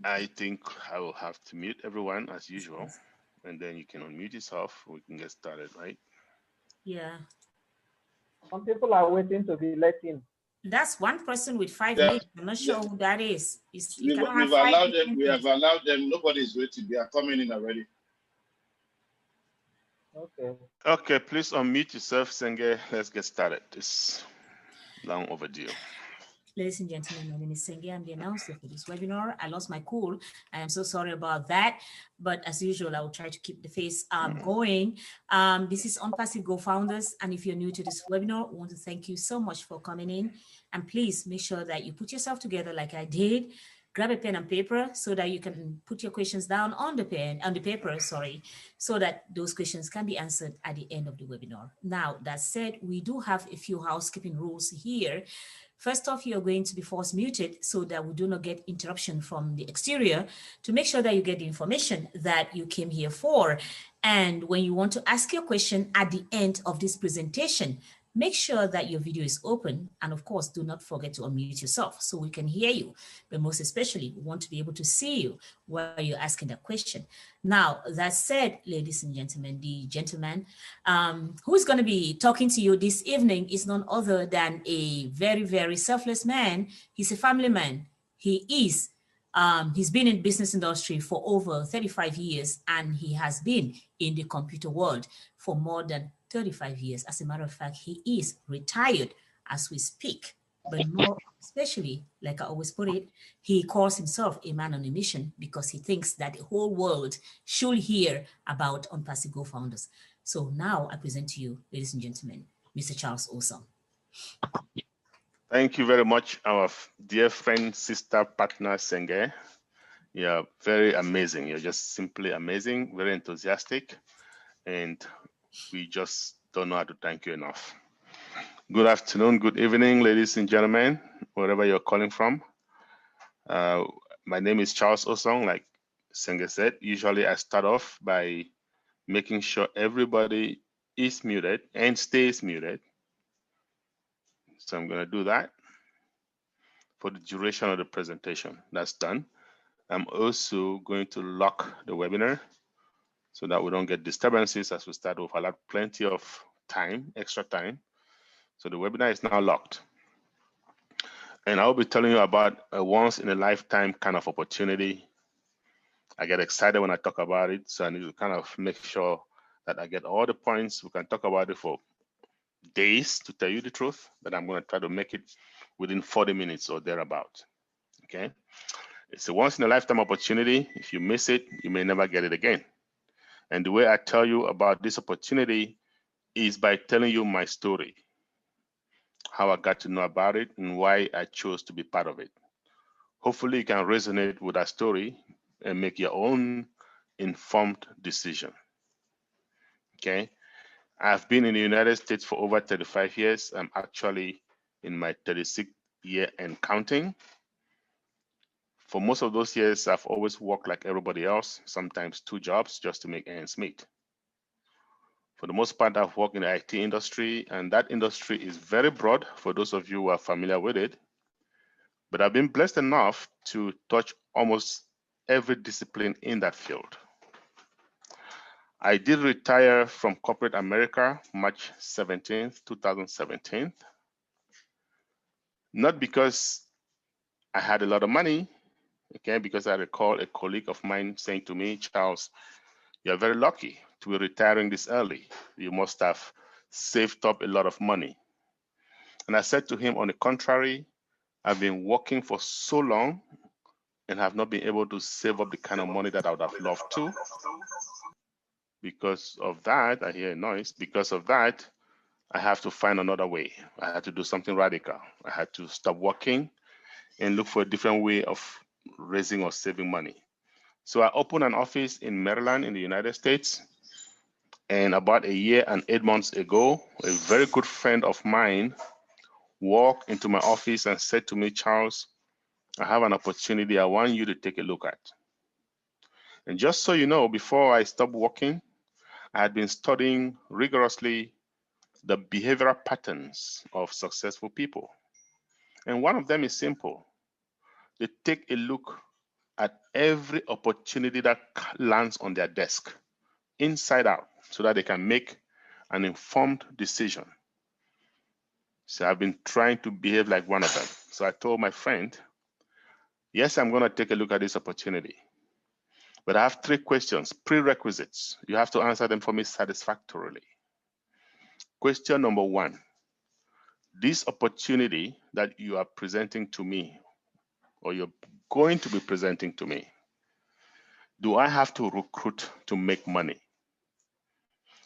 I think I will have to mute everyone as usual, and then you can unmute yourself. We can get started, right? Yeah. Some people are waiting to be let in. That's one person with 5 minutes. Yeah, I'm not sure yeah. who that is. You We've, cannot have we've five allowed them. different We have things. allowed them. Nobody's waiting. They are coming in already. Okay. Okay, please unmute yourself, Senge. Let's get started. It's long overdue. Ladies and gentlemen, my name is Senge. I'm the announcer for this webinar. I lost my cool. I am so sorry about that. But as usual, I will try to keep the face going. This is Onpassive Go Founders. And if you're new to this webinar, I want to thank you so much for coming in. And please make sure that you put yourself together like I did. Grab a pen and paper so that you can put your questions down on the paper, so that those questions can be answered at the end of the webinar. Now, that said, we do have a few housekeeping rules here. First off, you're going to be force muted so that we do not get interruption from the exterior, to make sure that you get the information that you came here for. And when you want to ask your question at the end of this presentation, make sure that your video is open. And of course, do not forget to unmute yourself so we can hear you. But most especially, we want to be able to see you while you're asking that question. Now, that said, ladies and gentlemen, the gentleman who is going to be talking to you this evening is none other than a very, very selfless man. He's a family man. He's been in business industry for over 35 years, and he has been in the computer world for more than 35 years. As a matter of fact, he is retired as we speak. But more especially, like I always put it, he calls himself a man on a mission because he thinks that the whole world should hear about Onpassive Go Founders. So now I present to you, ladies and gentlemen, Mr. Charles Osam. Thank you very much, our dear friend, sister, partner, Senge. You're very amazing. You're just simply amazing, very enthusiastic, and we just don't know how to thank you enough. Good afternoon, good evening, ladies and gentlemen, wherever you're calling from. My name is Charles Osong. Like Senge said, usually I start off by making sure everybody is muted and stays muted. So I'm going to do that for the duration of the presentation. That's done. I'm also going to lock the webinar so that we don't get disturbances as we start. We've allowed plenty of time, extra time. So the webinar is now locked. And I'll be telling you about a once in a lifetime kind of opportunity. I get excited when I talk about it. So I need to kind of make sure that I get all the points. We can talk about it for days, to tell you the truth, but I'm going to try to make it within 40 minutes or thereabout. Okay. It's a once in a lifetime opportunity. If you miss it, you may never get it again. And the way I tell you about this opportunity is by telling you my story, how I got to know about it and why I chose to be part of it. Hopefully you can resonate with that story and make your own informed decision. Okay. I've been in the United States for over 35 years. I'm actually in my 36th year and counting. For most of those years, I've always worked like everybody else, sometimes 2 jobs just to make ends meet. For the most part, I've worked in the IT industry, and that industry is very broad for those of you who are familiar with it. But I've been blessed enough to touch almost every discipline in that field. I did retire from corporate America March 17th, 2017. Not because I had a lot of money, okay, because I recall a colleague of mine saying to me, Charles, you're very lucky to be retiring this early. You must have saved up a lot of money. And I said to him, on the contrary, I've been working for so long and have not been able to save up the kind of money that I would have loved to. Because of that, I hear a noise. Because of that, I have to find another way. I had to do something radical. I had to stop working and look for a different way of raising or saving money. So I opened an office in Maryland in the United States. And about a year and 8 months ago, a very good friend of mine walked into my office and said to me, Charles, I have an opportunity I want you to take a look at. And just so you know, before I stopped working, I had been studying rigorously the behavioral patterns of successful people. And one of them is simple. They take a look at every opportunity that lands on their desk, inside out, so that they can make an informed decision. So I've been trying to behave like one of them. So I told my friend, yes, I'm going to take a look at this opportunity, but I have 3 questions, prerequisites. You have to answer them for me satisfactorily. Question number 1, this opportunity that you are presenting to me, or you're going to be presenting to me, do I have to recruit to make money?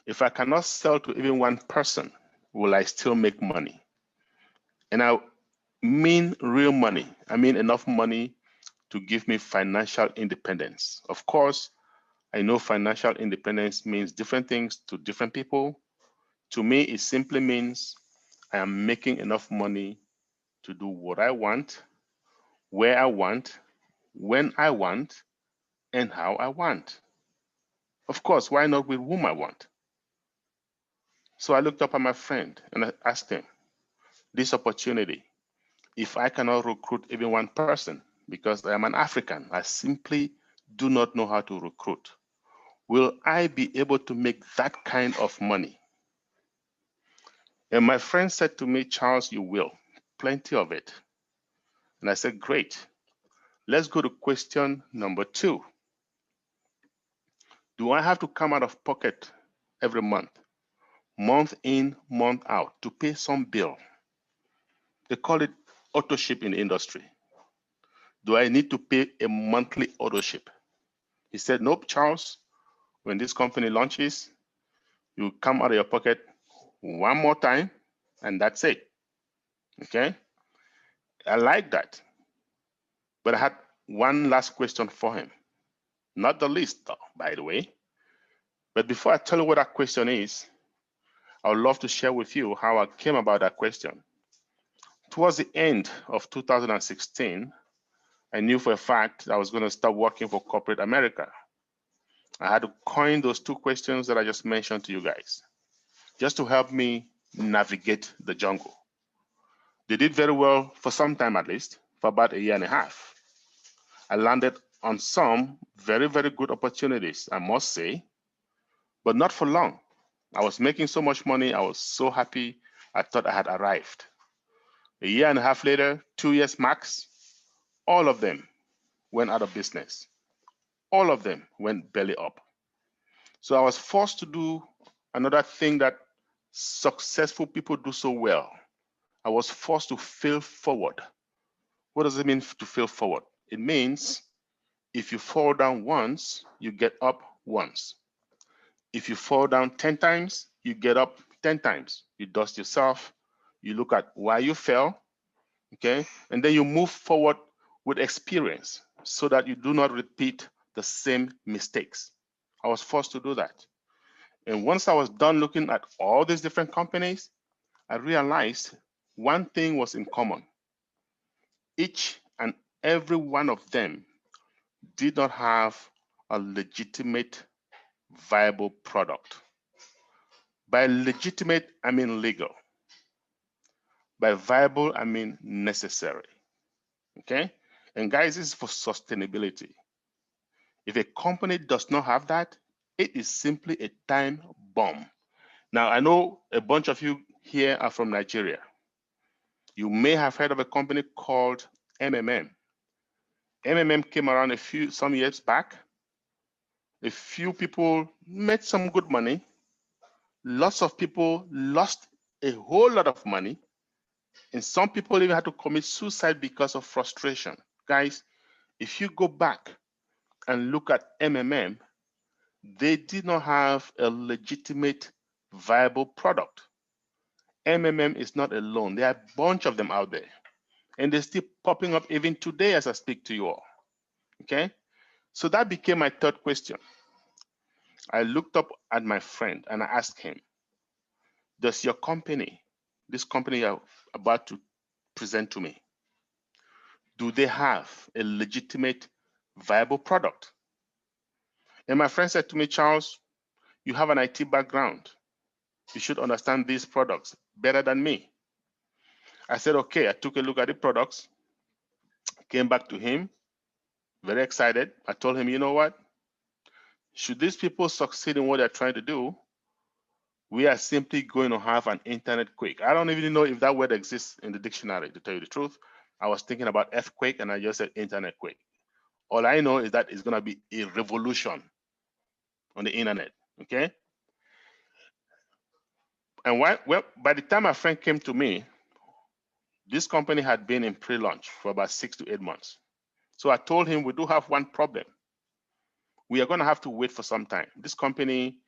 If I cannot sell to even one person, will I still make money? And I mean real money. I mean enough money to give me financial independence. Of course, I know financial independence means different things to different people. To me, it simply means I am making enough money to do what I want, where I want, when I want, and how I want. Of course, why not with whom I want? So I looked up at my friend and I asked him, this opportunity, if I cannot recruit even one person, because I am an African, I simply do not know how to recruit, will I be able to make that kind of money? And my friend said to me, Charles, you will, plenty of it. And I said, great. Let's go to question number 2. Do I have to come out of pocket every month in, month out, to pay some bill? They call it auto ship in the industry. Do I need to pay a monthly auto ship? He said, nope, Charles, when this company launches, you come out of your pocket one more time, and that's it. Okay? I like that. But I had one last question for him. Not the least, though, by the way. But before I tell you what that question is, I would love to share with you how I came about that question. Towards the end of 2016, I knew for a fact I was going to start working for corporate America. I had to coin those 2 questions that I just mentioned to you guys, just to help me navigate the jungle. They did very well for some time, at least, for about 1.5 years. I landed on some very, very good opportunities, I must say, but not for long. I was making so much money, I was so happy, I thought I had arrived. 1.5 years later, 2 years max, all of them went out of business. All of them went belly up. So I was forced to do another thing that successful people do so well. I was forced to fail forward. What does it mean to fail forward? It means if you fall down once, you get up once. If you fall down 10 times, you get up 10 times. You dust yourself, you look at why you fell, okay? And then you move forward with experience so that you do not repeat the same mistakes. I was forced to do that. And once I was done looking at all these different companies, I realized one thing was in common. Each and every one of them did not have a legitimate, viable product. By legitimate, I mean legal. By viable, I mean necessary. Okay? And guys, this is for sustainability. If a company does not have that, it is simply a time bomb. Now, I know a bunch of you here are from Nigeria. You may have heard of a company called MMM. MMM came around some years back. A few people made some good money. Lots of people lost a whole lot of money. And some people even had to commit suicide because of frustration. Guys, if you go back and look at MMM, they did not have a legitimate, viable product. MMM is not alone. There are a bunch of them out there. And they're still popping up even today as I speak to you all. Okay? So that became my 3rd question. I looked up at my friend and I asked him, does your company, this company you're about to present to me, do they have a legitimate, viable product? And my friend said to me, Charles, you have an IT background. You should understand these products better than me. I said, okay. I took a look at the products, came back to him, very excited. I told him, you know what? Should these people succeed in what they're trying to do, we are simply going to have an internet quake. I don't even know if that word exists in the dictionary, to tell you the truth. I was thinking about earthquake and I just said internet quake. All I know is that it's going to be a revolution on the internet, okay? And by the time my friend came to me, this company had been in pre-launch for about 6 to 8 months. So I told him we do have one problem. We are going to have to wait for some time. This company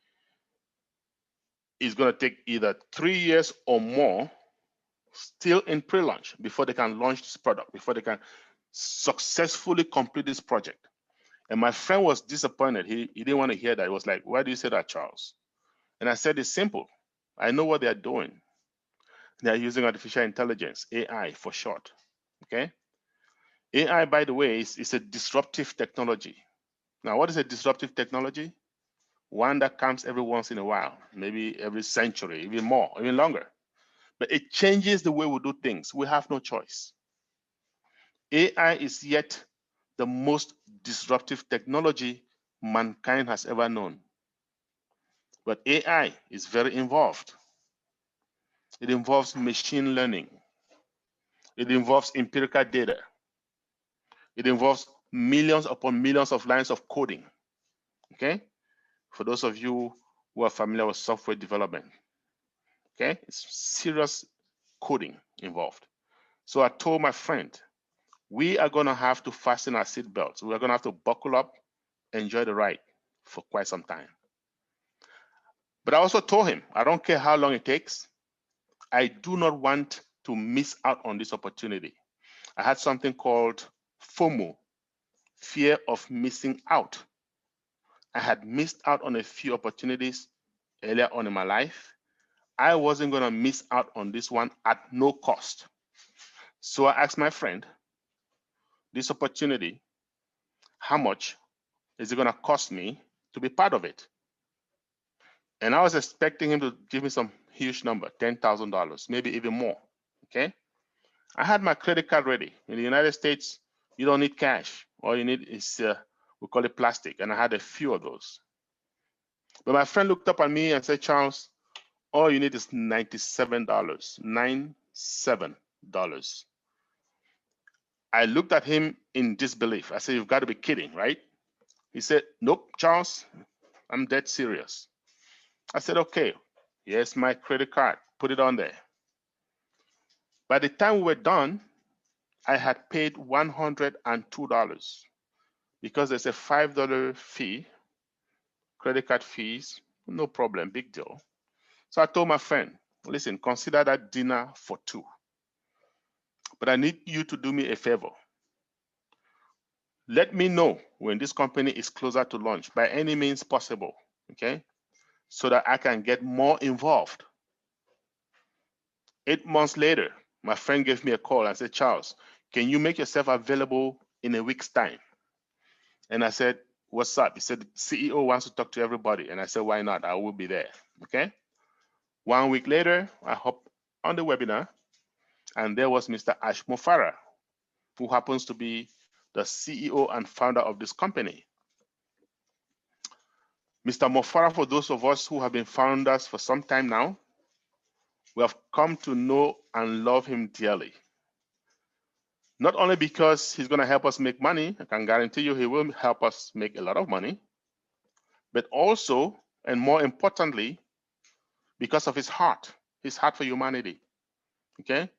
is going to take either 3 years or more still in pre-launch before they can launch this product, before they can successfully complete this project. And my friend was disappointed. He didn't want to hear that. He was like, why do you say that, Charles? And I said, it's simple. I know what they're doing. They're using artificial intelligence, AI for short, okay? AI, by the way, is a disruptive technology. Now, what is a disruptive technology? One that comes every once in a while, maybe every century, even more, even longer. But it changes the way we do things. We have no choice. AI is yet the most disruptive technology mankind has ever known. But AI is very involved. It involves machine learning. It involves empirical data. It involves millions upon millions of lines of coding, okay? For those of you who are familiar with software development, okay? It's serious coding involved. So I told my friend, we are gonna have to fasten our seatbelts. We're gonna have to buckle up, enjoy the ride for quite some time. But I also told him, I don't care how long it takes, I do not want to miss out on this opportunity. I had something called FOMO, fear of missing out. I had missed out on a few opportunities earlier on in my life. I wasn't going to miss out on this one at no cost. So I asked my friend, this opportunity, how much is it going to cost me to be part of it? And I was expecting him to give me some huge number, $10,000, maybe even more, okay? I had my credit card ready. In the United States, you don't need cash. All you need is, we call it plastic. And I had a few of those. But my friend looked up at me and said, Charles, all you need is $97, $97. I looked at him in disbelief. I said, you've got to be kidding, right? He said, nope, Charles, I'm dead serious. I said, okay, here's my credit card. Put it on there. By the time we were done, I had paid $102 because there's a $5 fee, credit card fees, no problem, big deal. So I told my friend, listen, consider that dinner for two. But I need you to do me a favor. Let me know when this company is closer to launch by any means possible, okay? So that I can get more involved. 8 months later, my friend gave me a call and said, Charles, can you make yourself available in a week's time? And I said, what's up? He said, the CEO wants to talk to everybody. And I said, why not? I will be there, okay? 1 week later, I hopped on the webinar and there was Mr. Ash Mufareh, who happens to be the CEO and founder of this company. Mr. Mufareh, for those of us who have been founders for some time now, we have come to know and love him dearly. Not only because he's going to help us make money, I can guarantee you he will help us make a lot of money, but also, and more importantly, because of his heart for humanity, okay?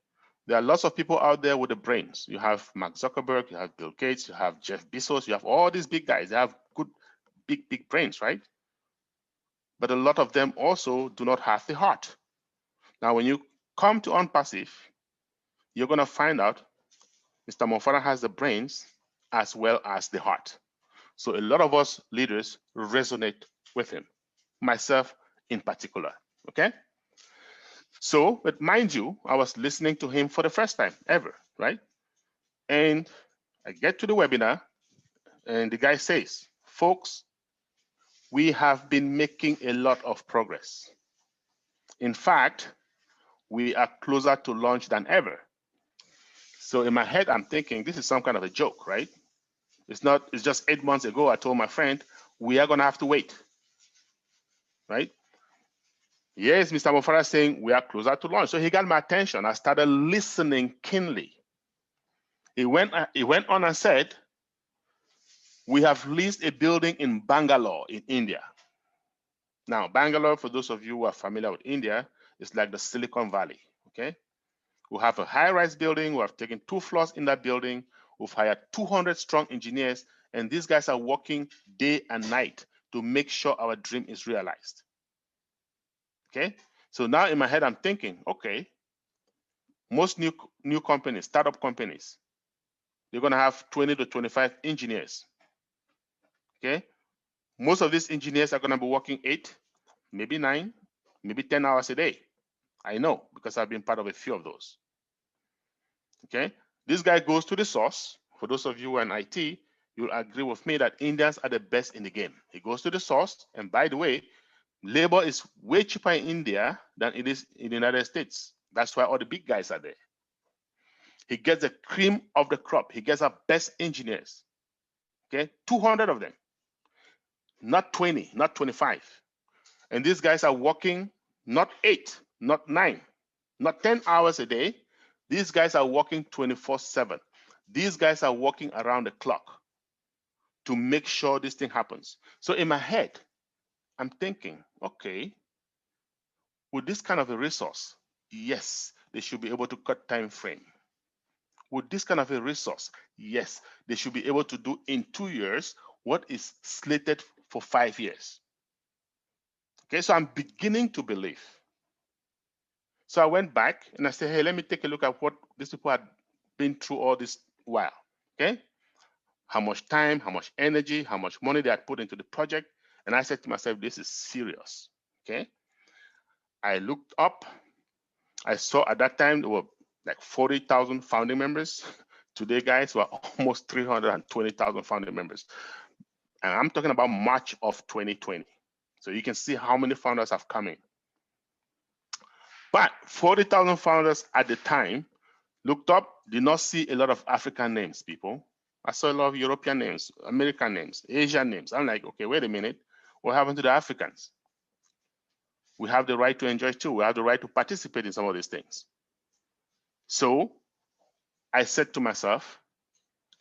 There are lots of people out there with the brains. You have Mark Zuckerberg, you have Bill Gates, you have Jeff Bezos, you have all these big guys. They have good, big brains, right? But a lot of them also do not have the heart. Now, when you come to Onpassive, you're going to find out Mr. Mufareh has the brains as well as the heart. So a lot of us leaders resonate with him, myself in particular, okay? So, but mind you, I was listening to him for the first time ever, right? And I get to the webinar and the guy says, folks, we have been making a lot of progress. In fact, we are closer to launch than ever. So in my head, I'm thinking this is some kind of a joke, right? It's not, it's just 8 months ago, I told my friend, we are going to have to wait, right? Yes, Mr. Mufareh saying we are closer to launch. So he got my attention. I started listening keenly. He went on and said, we have leased a building in Bangalore in India. Now, Bangalore, for those of you who are familiar with India, is like the Silicon Valley, okay? We have a high-rise building. We have taken 2 floors in that building. We've hired 200 strong engineers, and these guys are working day and night to make sure our dream is realized. Okay? So now in my head, I'm thinking, okay, most new companies, startup companies, they're going to have 20 to 25 engineers. Okay? Most of these engineers are going to be working 8, maybe 9, maybe 10 hours a day. I know because I've been part of a few of those. Okay? This guy goes to the source. For those of you who are in IT, you'll agree with me that Indians are the best in the game. He goes to the source, and by the way, labor is way cheaper in India than it is in the United States. That's why all the big guys are there. He gets the cream of the crop. He gets our best engineers. Okay, 200 of them, not 20, not 25. And these guys are working not 8, not 9, not 10 hours a day. These guys are working 24/7. These guys are working around the clock to make sure this thing happens. So in my head, I'm thinking, okay, with this kind of a resource, yes, they should be able to cut time frame. With this kind of a resource, yes, they should be able to do in 2 years what is slated for 5 years. Okay, so I'm beginning to believe. So I went back and I said, hey, let me take a look at what these people had been through all this while. Okay, how much time, how much energy, how much money they had put into the project. And I said to myself, this is serious. Okay, I looked up. I saw at that time there were like 40,000 founding members. Today, guys, we're almost 320,000 founding members. And I'm talking about March of 2020. So you can see how many founders have come in. But 40,000 founders at the time looked up, did not see a lot of African names, people. I saw a lot of European names, American names, Asian names. I'm like, okay, wait a minute. What happened to the Africans? We have the right to enjoy too. We have the right to participate in some of these things. So I said to myself,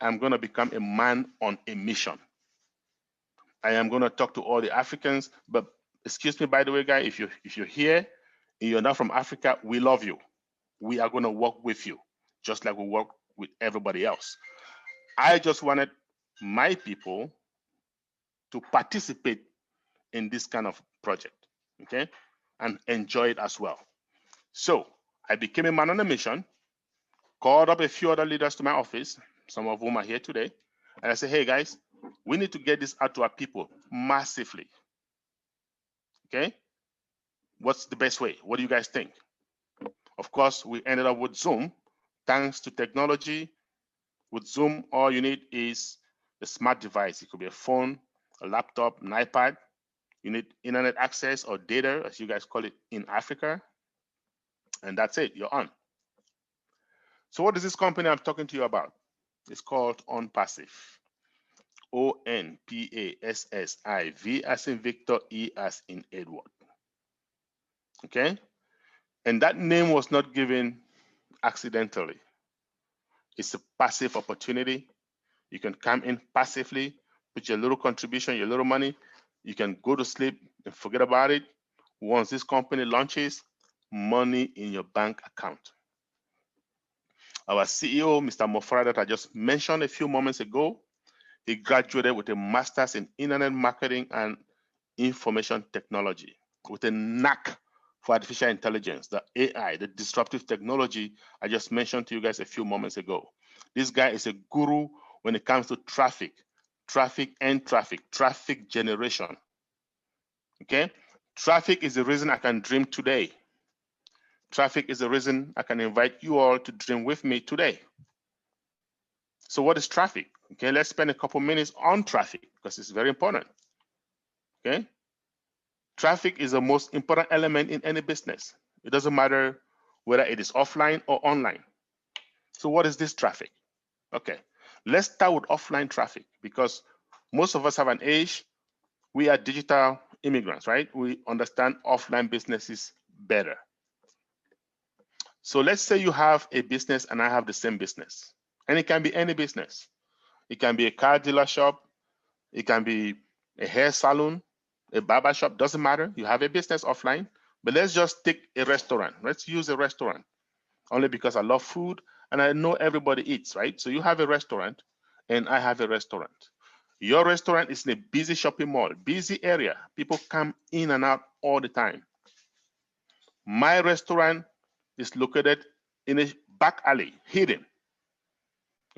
I'm going to become a man on a mission. I am going to talk to all the Africans, but excuse me, by the way, guy, if you're here and you're not from Africa, we love you. We are going to work with you, just like we work with everybody else. I just wanted my people to participate in this kind of project, okay, and enjoy it as well. So I became a man on a mission, called up a few other leaders to my office, some of whom are here today, and I said, hey guys, we need to get this out to our people massively. Okay? What's the best way? What do you guys think? Of course, we ended up with Zoom. Thanks to technology, with Zoom, all you need is a smart device. It could be a phone, a laptop, an iPad. You need internet access or data, as you guys call it in Africa. And that's it, you're on. So what is this company I'm talking to you about? It's called Onpassive. O-N-P-A-S-S-I-V as in Victor, E as in Edward. Okay? And that name was not given accidentally. It's a passive opportunity. You can come in passively, put your little contribution, your little money. You can go to sleep and forget about it. Once this company launches, money in your bank account. Our CEO, Mr. Mufareh, that I just mentioned a few moments ago, he graduated with a master's in internet marketing and information technology with a knack for artificial intelligence, the AI, the disruptive technology I just mentioned to you guys a few moments ago. This guy is a guru when it comes to traffic generation. Okay? Traffic is the reason I can dream today. Traffic is the reason I can invite you all to dream with me today. So what is traffic? Okay, let's spend a couple minutes on traffic because it's very important. Okay? Traffic is the most important element in any business. It doesn't matter whether it is offline or online. So what is this traffic? Okay, Let's start with offline traffic, because most of us have an age. We are digital immigrants, right? We understand offline businesses better. So let's say you have a business and I have the same business, and it can be any business. It can be a car dealer shop. It can be a hair salon, a barber shop, doesn't matter. You have a business offline, but let's just take a restaurant. Let's use a restaurant, only because I love food and I know everybody eats, right? So you have a restaurant and I have a restaurant. Your restaurant is in a busy shopping mall, busy area. People come in and out all the time. My restaurant is located in a back alley, hidden.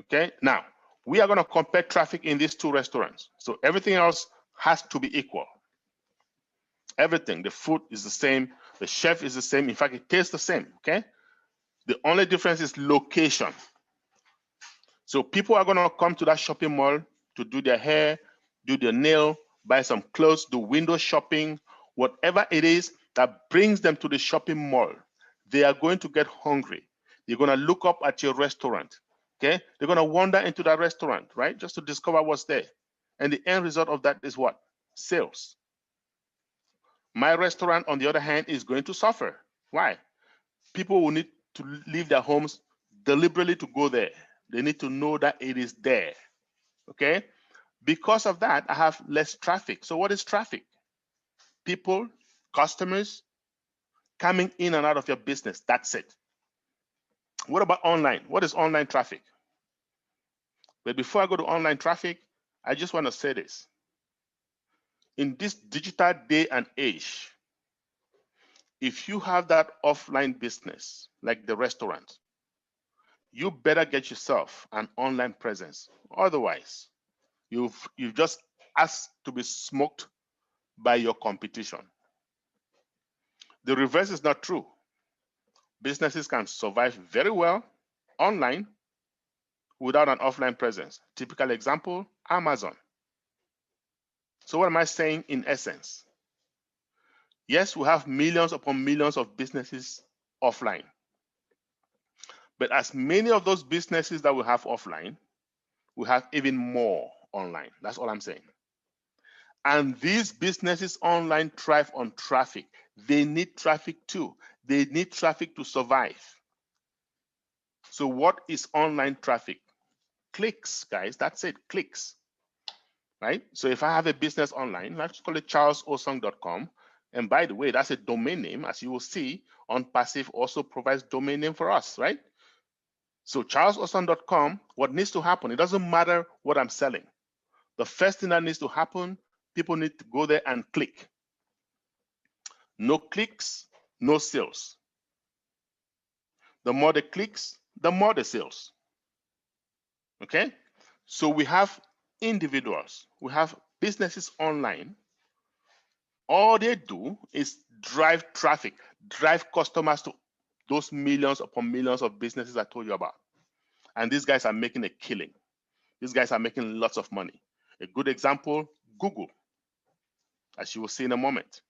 Okay, now we are going to compare traffic in these two restaurants. So everything else has to be equal. Everything, the food is the same, the chef is the same. In fact, it tastes the same. Okay, the only difference is location. So people are going to come to that shopping mall to do their hair, do their nail, buy some clothes, do window shopping, whatever it is that brings them to the shopping mall. They are going to get hungry. They're going to look up at your restaurant. Okay, they're going to wander into that restaurant, right, just to discover what's there. And the end result of that is what? Sales. My restaurant, on the other hand, is going to suffer. Why? People will need to leave their homes deliberately to go there. They need to know that it is there. Okay? Because of that, I have less traffic. So what is traffic? People, customers coming in and out of your business. That's it. What about online? What is online traffic? But before I go to online traffic, I just want to say this. In this digital day and age, if you have that offline business, like the restaurant, you better get yourself an online presence. Otherwise, you've just asked to be smoked by your competition. The reverse is not true. Businesses can survive very well online without an offline presence. Typical example, Amazon. So what am I saying in essence? Yes, we have millions upon millions of businesses offline. But as many of those businesses that we have offline, we have even more online. That's all I'm saying. And these businesses online thrive on traffic. They need traffic too. They need traffic to survive. So what is online traffic? Clicks, guys. That's it, clicks. Right? So if I have a business online, let's call it charlesosong.com. And by the way, that's a domain name. As you will see, Onpassive also provides domain name for us, right? So charlesosong.com, what needs to happen? It doesn't matter what I'm selling. The first thing that needs to happen, people need to go there and click. No clicks, no sales. The more the clicks, the more the sales. Okay? So we have individuals, we have businesses online. All they do is drive traffic, drive customers to those millions upon millions of businesses I told you about. And these guys are making a killing. These guys are making lots of money. A good example, Google, as you will see in a moment.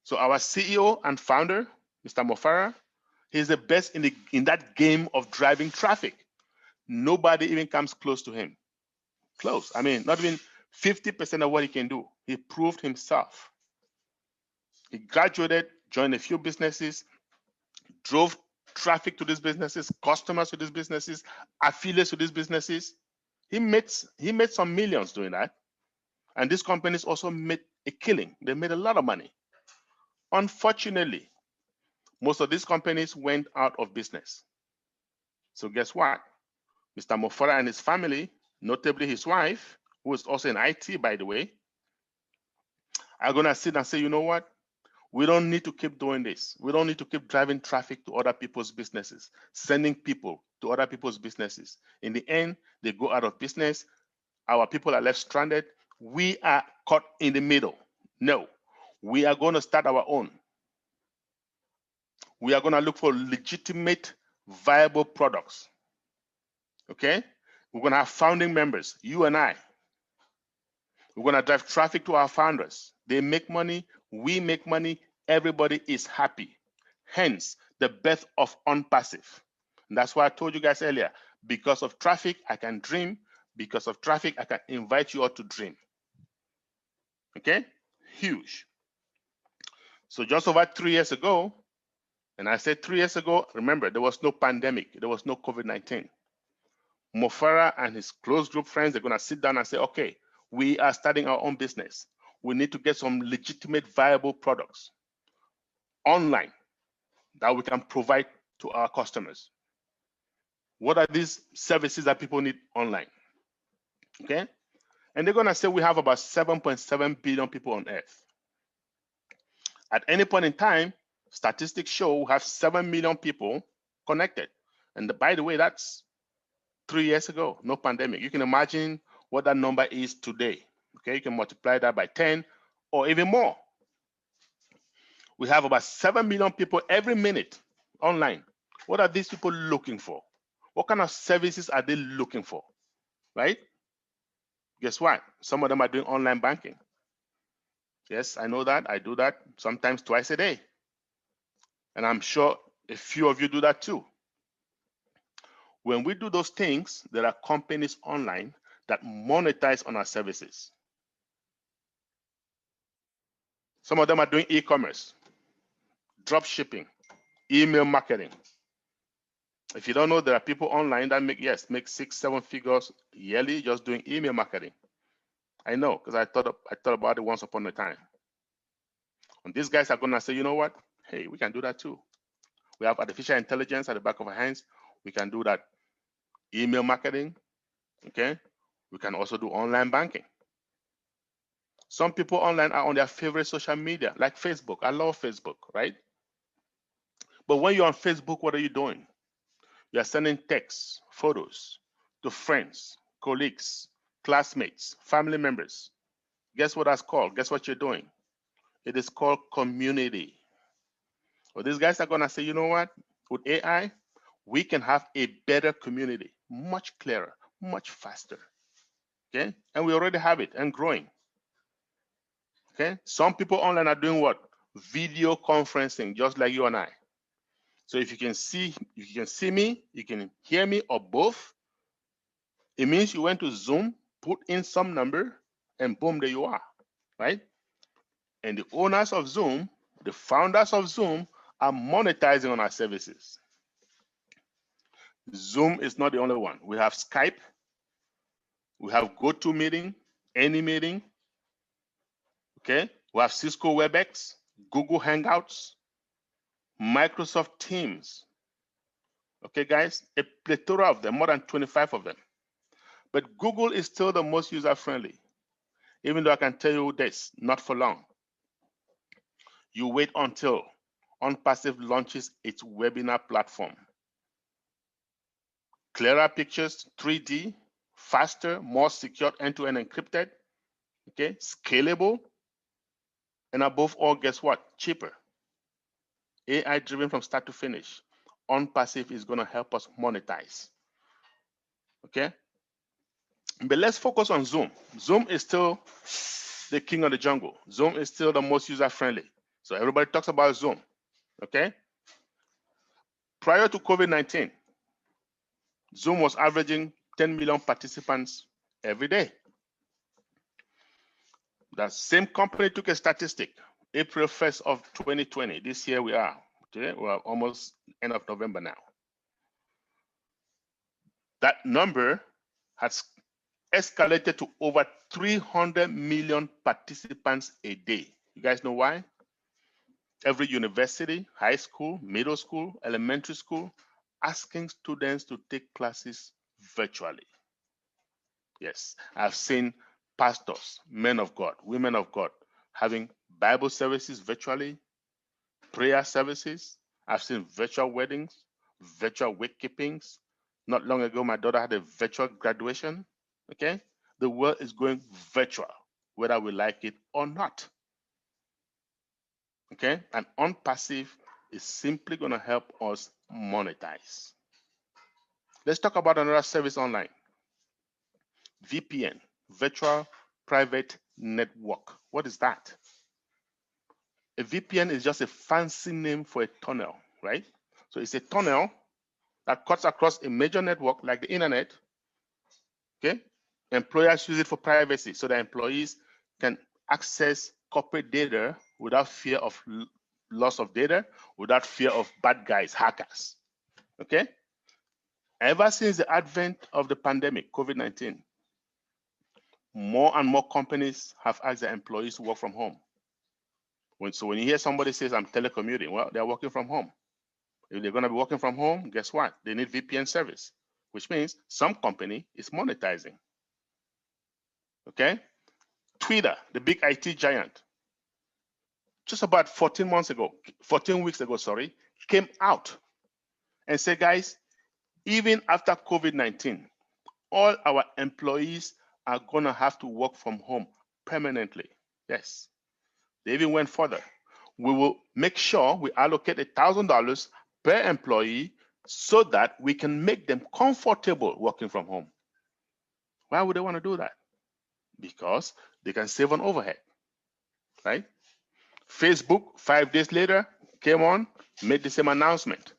So our CEO and founder, Mr. Mufareh, he's the best in that game of driving traffic. Nobody even comes close to him. Close. I mean, not even 50% of what he can do. He proved himself. He graduated, joined a few businesses, drove traffic to these businesses, customers to these businesses, affiliates to these businesses. He made some millions doing that. And these companies also made a killing. They made a lot of money. Unfortunately, most of these companies went out of business. So guess what? Mr. Mufareh and his family, notably his wife, who is also in IT, by the way, are going to sit and say, you know what? We don't need to keep doing this. We don't need to keep driving traffic to other people's businesses, sending people to other people's businesses. In the end, they go out of business. Our people are left stranded. We are caught in the middle. No, we are going to start our own. We are going to look for legitimate, viable products. Okay? We're going to have founding members, you and I. We're going to drive traffic to our founders. They make money, we make money, everybody is happy. Hence, the birth of Onpassive. And that's why I told you guys earlier, Because of traffic, I can dream. Because of traffic, I can invite you all to dream. Okay? Huge. So just over 3 years ago, and I said 3 years ago, remember, there was no pandemic. There was no COVID-19. Mufareh and his close group friends, they're going to sit down and say, okay, we are starting our own business. We need to get some legitimate, viable products online that we can provide to our customers. What are these services that people need online? Okay? And they're going to say we have about 7.7 billion people on Earth. At any point in time, statistics show we have 7 million people connected. And by the way, that's 3 years ago, no pandemic. You can imagine what that number is today. Okay, you can multiply that by 10 or even more. We have about 7 million people every minute online. What are these people looking for? What kind of services are they looking for? Right? Guess what? Some of them are doing online banking. Yes, I know that. I do that sometimes twice a day. And I'm sure a few of you do that too. When we do those things, there are companies online that monetize on our services. Some of them are doing e-commerce, drop shipping, email marketing. If you don't know, there are people online that make 6-7 figures yearly just doing email marketing. I know, because I thought about it once upon a time. And these guys are gonna say, you know what? Hey, we can do that too. We have artificial intelligence at the back of our hands. We can do that email marketing. Okay, we can also do online banking. Some people online are on their favorite social media, like Facebook. I love Facebook, right? But when you're on Facebook, what are you doing? You're sending texts, photos to friends, colleagues, classmates, family members. Guess what that's called? Guess what you're doing? It is called community. Well, these guys are gonna say, you know what? With AI, we can have a better community, much clearer, much faster. Okay, and we already have it and growing. Okay, some people online are doing what? Video conferencing, just like you and I. So if you can see me, you can hear me, or both, it means you went to Zoom, put in some number, and boom, there you are, right? And the owners of Zoom, the founders of Zoom, are monetizing on our services. Zoom is not the only one. We have Skype, we have GoToMeeting, AnyMeeting, okay? We have Cisco WebEx, Google Hangouts, Microsoft Teams. Okay, guys, a plethora of them, more than 25 of them. But Google is still the most user-friendly, even though I can tell you this, not for long. You wait until Onpassive launches its webinar platform. Clearer pictures, 3D, faster, more secure, end-to-end encrypted, okay, scalable, and above all, guess what? Cheaper. AI driven from start to finish. Onpassive is going to help us monetize. Okay? But let's focus on Zoom. Zoom is still the king of the jungle. Zoom is still the most user-friendly. So everybody talks about Zoom. Okay? Prior to COVID-19, Zoom was averaging 10 million participants every day. That same company took a statistic, April 1st of 2020. This year we are. Okay? We are almost end of November now. That number has escalated to over 300 million participants a day. You guys know why? Every university, high school, middle school, elementary school, asking students to take classes virtually. Yes, I've seen pastors, men of God, women of God, having Bible services virtually, prayer services. I've seen virtual weddings, virtual wake keepings. Not long ago, my daughter had a virtual graduation. Okay, the world is going virtual, whether we like it or not. Okay, and Onpassive is simply going to help us monetize. Let's talk about another service online. VPN, Virtual Private Network. What is that? A VPN is just a fancy name for a tunnel, right? So it's a tunnel that cuts across a major network like the internet. Okay, employers use it for privacy so that employees can access corporate data without fear of loss of data, without fear of bad guys, hackers. Okay, ever since the advent of the pandemic, COVID-19, more and more companies have asked their employees to work from home. So when you hear somebody says, I'm telecommuting, well, they're working from home. If they're going to be working from home, guess what? They need VPN service, which means some company is monetizing. Okay? Twitter, the big IT giant, just about 14 weeks ago, came out and said, guys, even after COVID-19, all our employees are going to have to work from home permanently. Yes. They even went further. We will make sure we allocate $1,000 per employee so that we can make them comfortable working from home. Why would they want to do that? Because they can save on overhead, right? Facebook, 5 days later, came on, made the same announcement.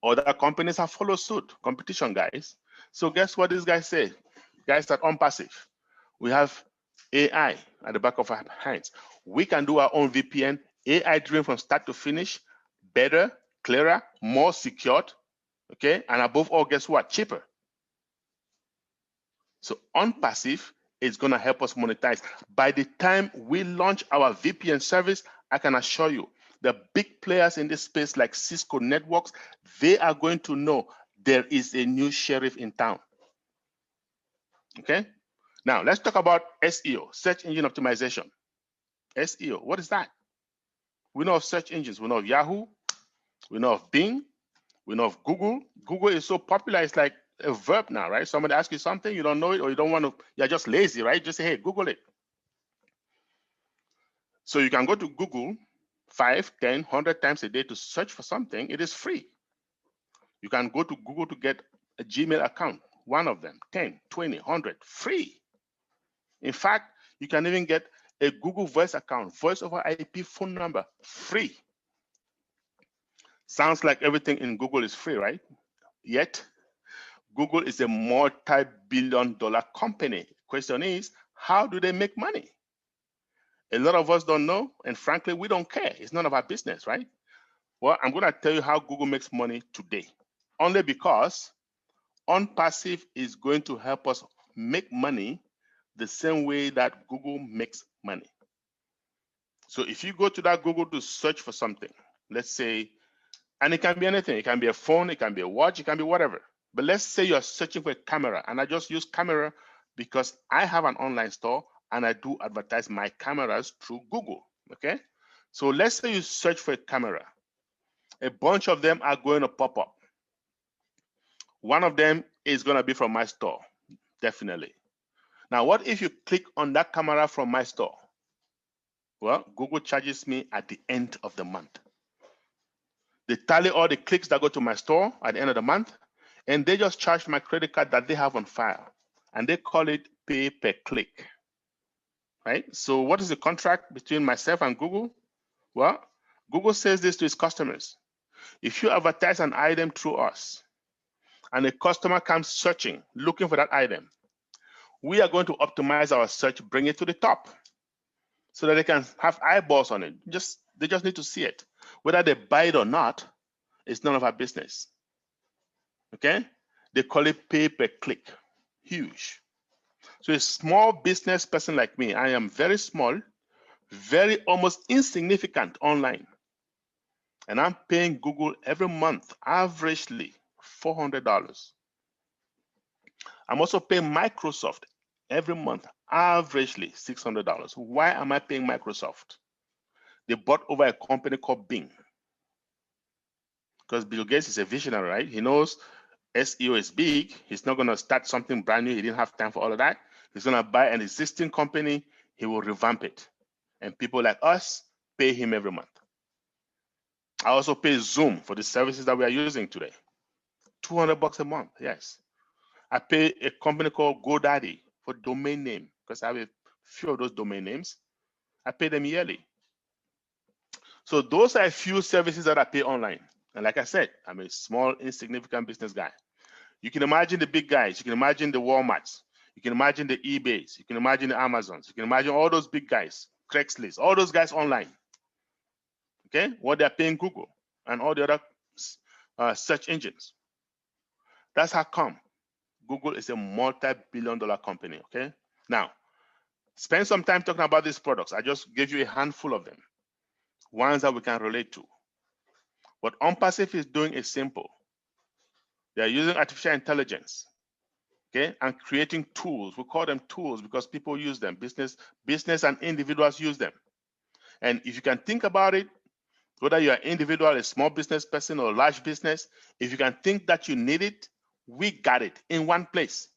Other companies have followed suit, competition guys. So guess what these guys say? Guys at Onpassive, we have AI at the back of our hands. We can do our own VPN, AI driven from start to finish, better, clearer, more secured, okay? And above all, guess what? Cheaper. So Onpassive is going to help us monetize. By the time we launch our VPN service, I can assure you, the big players in this space like Cisco Networks, they are going to know there is a new sheriff in town. Okay? Now, let's talk about SEO, search engine optimization. SEO, what is that? We know of search engines. We know of Yahoo. We know of Bing. We know of Google. Google is so popular, it's like a verb now, right? Somebody asks you something, you don't know it, or you don't want to, you're just lazy, right? Just say, hey, Google it. So you can go to Google 5, 10, 100 times a day to search for something. It is free. You can go to Google to get a Gmail account, one of them, 10, 20, 100, free. In fact, you can even get a Google Voice account, voice over IP phone number, free. Sounds like everything in Google is free, right? Yet, Google is a multi-billion-dollar company. Question is, how do they make money? A lot of us don't know, and frankly, we don't care. It's none of our business, right? Well, I'm going to tell you how Google makes money today, only because Onpassive is going to help us make money the same way that Google makes money. So if you go to that Google to search for something, let's say, and it can be anything. It can be a phone, it can be a watch, it can be whatever. But let's say you're searching for a camera, and I just use camera because I have an online store and I do advertise my cameras through Google, okay? So let's say you search for a camera. A bunch of them are going to pop up. One of them is going to be from my store, definitely. Now, what if you click on that camera from my store? Well, Google charges me at the end of the month. They tally all the clicks that go to my store at the end of the month, and they just charge my credit card that they have on file, and they call it pay per click, right? So what is the contract between myself and Google? Well, Google says this to its customers. If you advertise an item through us, and a customer comes searching, looking for that item, we are going to optimize our search, bring it to the top so that they can have eyeballs on it. They just need to see it. Whether they buy it or not, it's none of our business. Okay? They call it pay per click. Huge. So a small business person like me, I am very small, very almost insignificant online. And I'm paying Google every month, averagely $400. I'm also paying Microsoft every month, averagely $600. Why am I paying Microsoft? They bought over a company called Bing. Because Bill Gates is a visionary, right? He knows SEO is big. He's not going to start something brand new. He didn't have time for all of that. He's going to buy an existing company. He will revamp it. And people like us pay him every month. I also pay Zoom for the services that we are using today. $200 a month, yes. I pay a company called GoDaddy for domain name because I have a few of those domain names. I pay them yearly. So those are a few services that I pay online. And like I said, I'm a small, insignificant business guy. You can imagine the big guys. You can imagine the Walmarts. You can imagine the eBays. You can imagine the Amazons. You can imagine all those big guys, Craigslist, all those guys online. Okay, what they're paying Google and all the other search engines. That's how come Google is a multi-billion-dollar company. Okay, now spend some time talking about these products. I just gave you a handful of them, ones that we can relate to. What Onpassive is doing is simple. They're using artificial intelligence, okay, and creating tools. We call them tools because people use them. Business and individuals use them. And if you can think about it, whether you're an individual, a small business person, or a large business, if you can think that you need it, we got it in one place.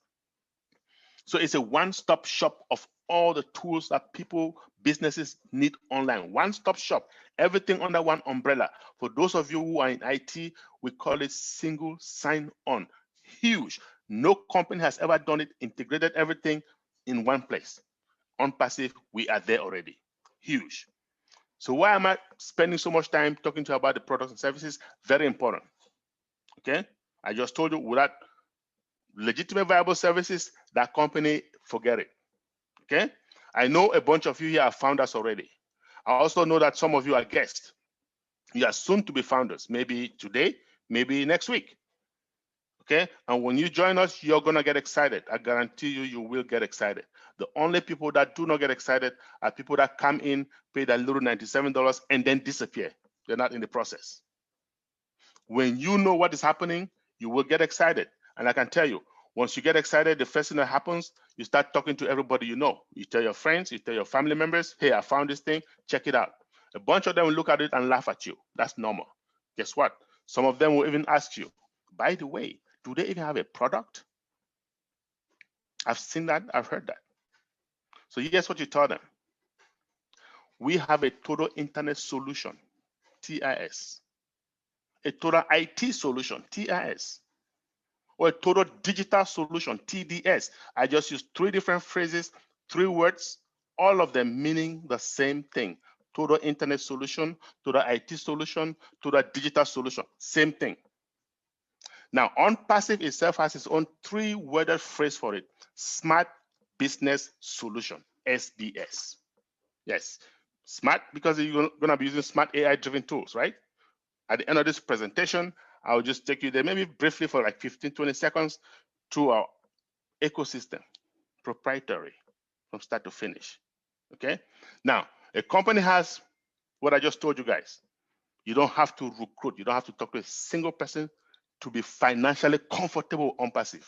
So it's a one-stop shop of all the tools that people, businesses need online. One-stop shop, everything under one umbrella. For those of you who are in IT, we call it single sign-on. Huge. No company has ever done it, integrated everything in one place. Onpassive, we are there already. Huge. So why am I spending so much time talking to you about the products and services? Very important. Okay? I just told you, without legitimate viable services, that company, forget it. Okay? I know a bunch of you here are founders already. I also know that some of you are guests. You are soon to be founders, maybe today, maybe next week. Okay? And when you join us, you're going to get excited. I guarantee you, you will get excited. The only people that do not get excited are people that come in, pay that little $97, and then disappear. They're not in the process. When you know what is happening, you will get excited. And I can tell you, once you get excited, the first thing that happens, you start talking to everybody you know. You tell your friends, you tell your family members, hey, I found this thing, check it out. A bunch of them will look at it and laugh at you. That's normal. Guess what? Some of them will even ask you, by the way, do they even have a product? I've seen that, I've heard that. So here's what you tell them. We have a total internet solution, TIS. A total IT solution, TIS. Or a total digital solution, TDS. I just used three different phrases, three words, all of them meaning the same thing. Total internet solution, total IT solution, total digital solution, same thing. Now, Onpassive itself has its own three-worded phrase for it, Smart Business Solution, SBS. Yes, smart because you're going to be using smart AI-driven tools, right? At the end of this presentation, I'll just take you there maybe briefly for like 15, 20 seconds to our ecosystem, proprietary from start to finish, okay? Now, a company has what I just told you guys. You don't have to recruit. You don't have to talk to a single person to be financially comfortable on Onpassive.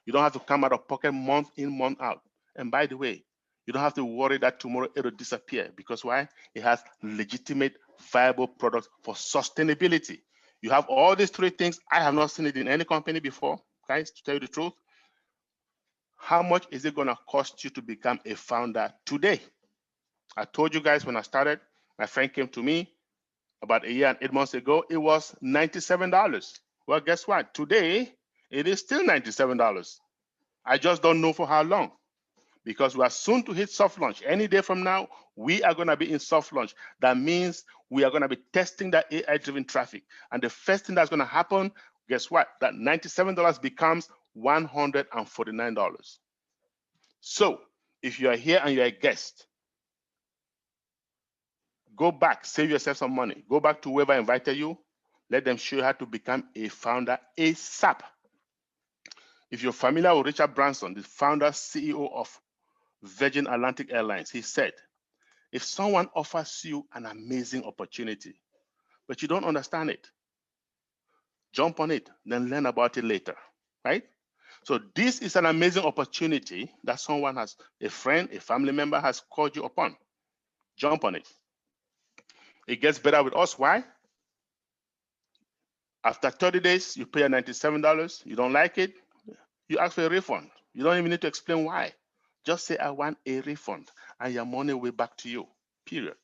You don't have to come out of pocket month in, month out. And by the way, you don't have to worry that tomorrow it'll disappear because why? It has legitimate, viable products for sustainability. You have all these three things. I have not seen it in any company before, guys, to tell you the truth. How much is it going to cost you to become a founder today? I told you guys when I started, my friend came to me about a year and 8 months ago, it was $97. Well, guess what? Today, it is still $97. I just don't know for how long because we are soon to hit soft launch. Any day from now, we are going to be in soft launch. That means we are going to be testing that AI-driven traffic. And the first thing that's going to happen, guess what? That $97 becomes $149. So if you are here and you're a guest, go back, save yourself some money. Go back to whoever invited you. Let them show you how to become a founder ASAP. If you're familiar with Richard Branson, the founder, CEO of Virgin Atlantic Airlines, he said, if someone offers you an amazing opportunity, but you don't understand it, jump on it, then learn about it later, right? So this is an amazing opportunity that someone has, a friend, a family member has called you upon. Jump on it. It gets better with us. Why? After 30 days, you pay $97. You don't like it, you ask for a refund. You don't even need to explain why. Just say, I want a refund, and your money will back to you, period.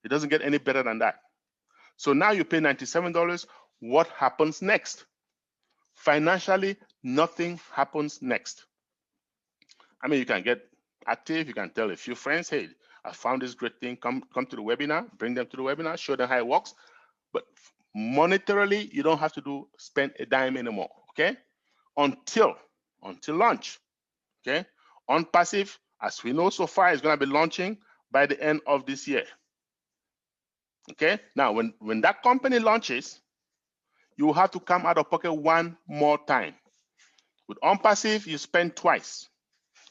It doesn't get any better than that. So now you pay $97. What happens next? Financially, nothing happens next. I mean, you can get active. You can tell a few friends, hey, I found this great thing. Come to the webinar. Bring them to the webinar. Show them how it works. But Monetarily, you don't have to spend a dime anymore, okay? Until launch, okay? Onpassive, as we know so far, is going to be launching by the end of this year. Okay, now when that company launches, you will have to come out of pocket one more time. With Onpassive, you spend twice.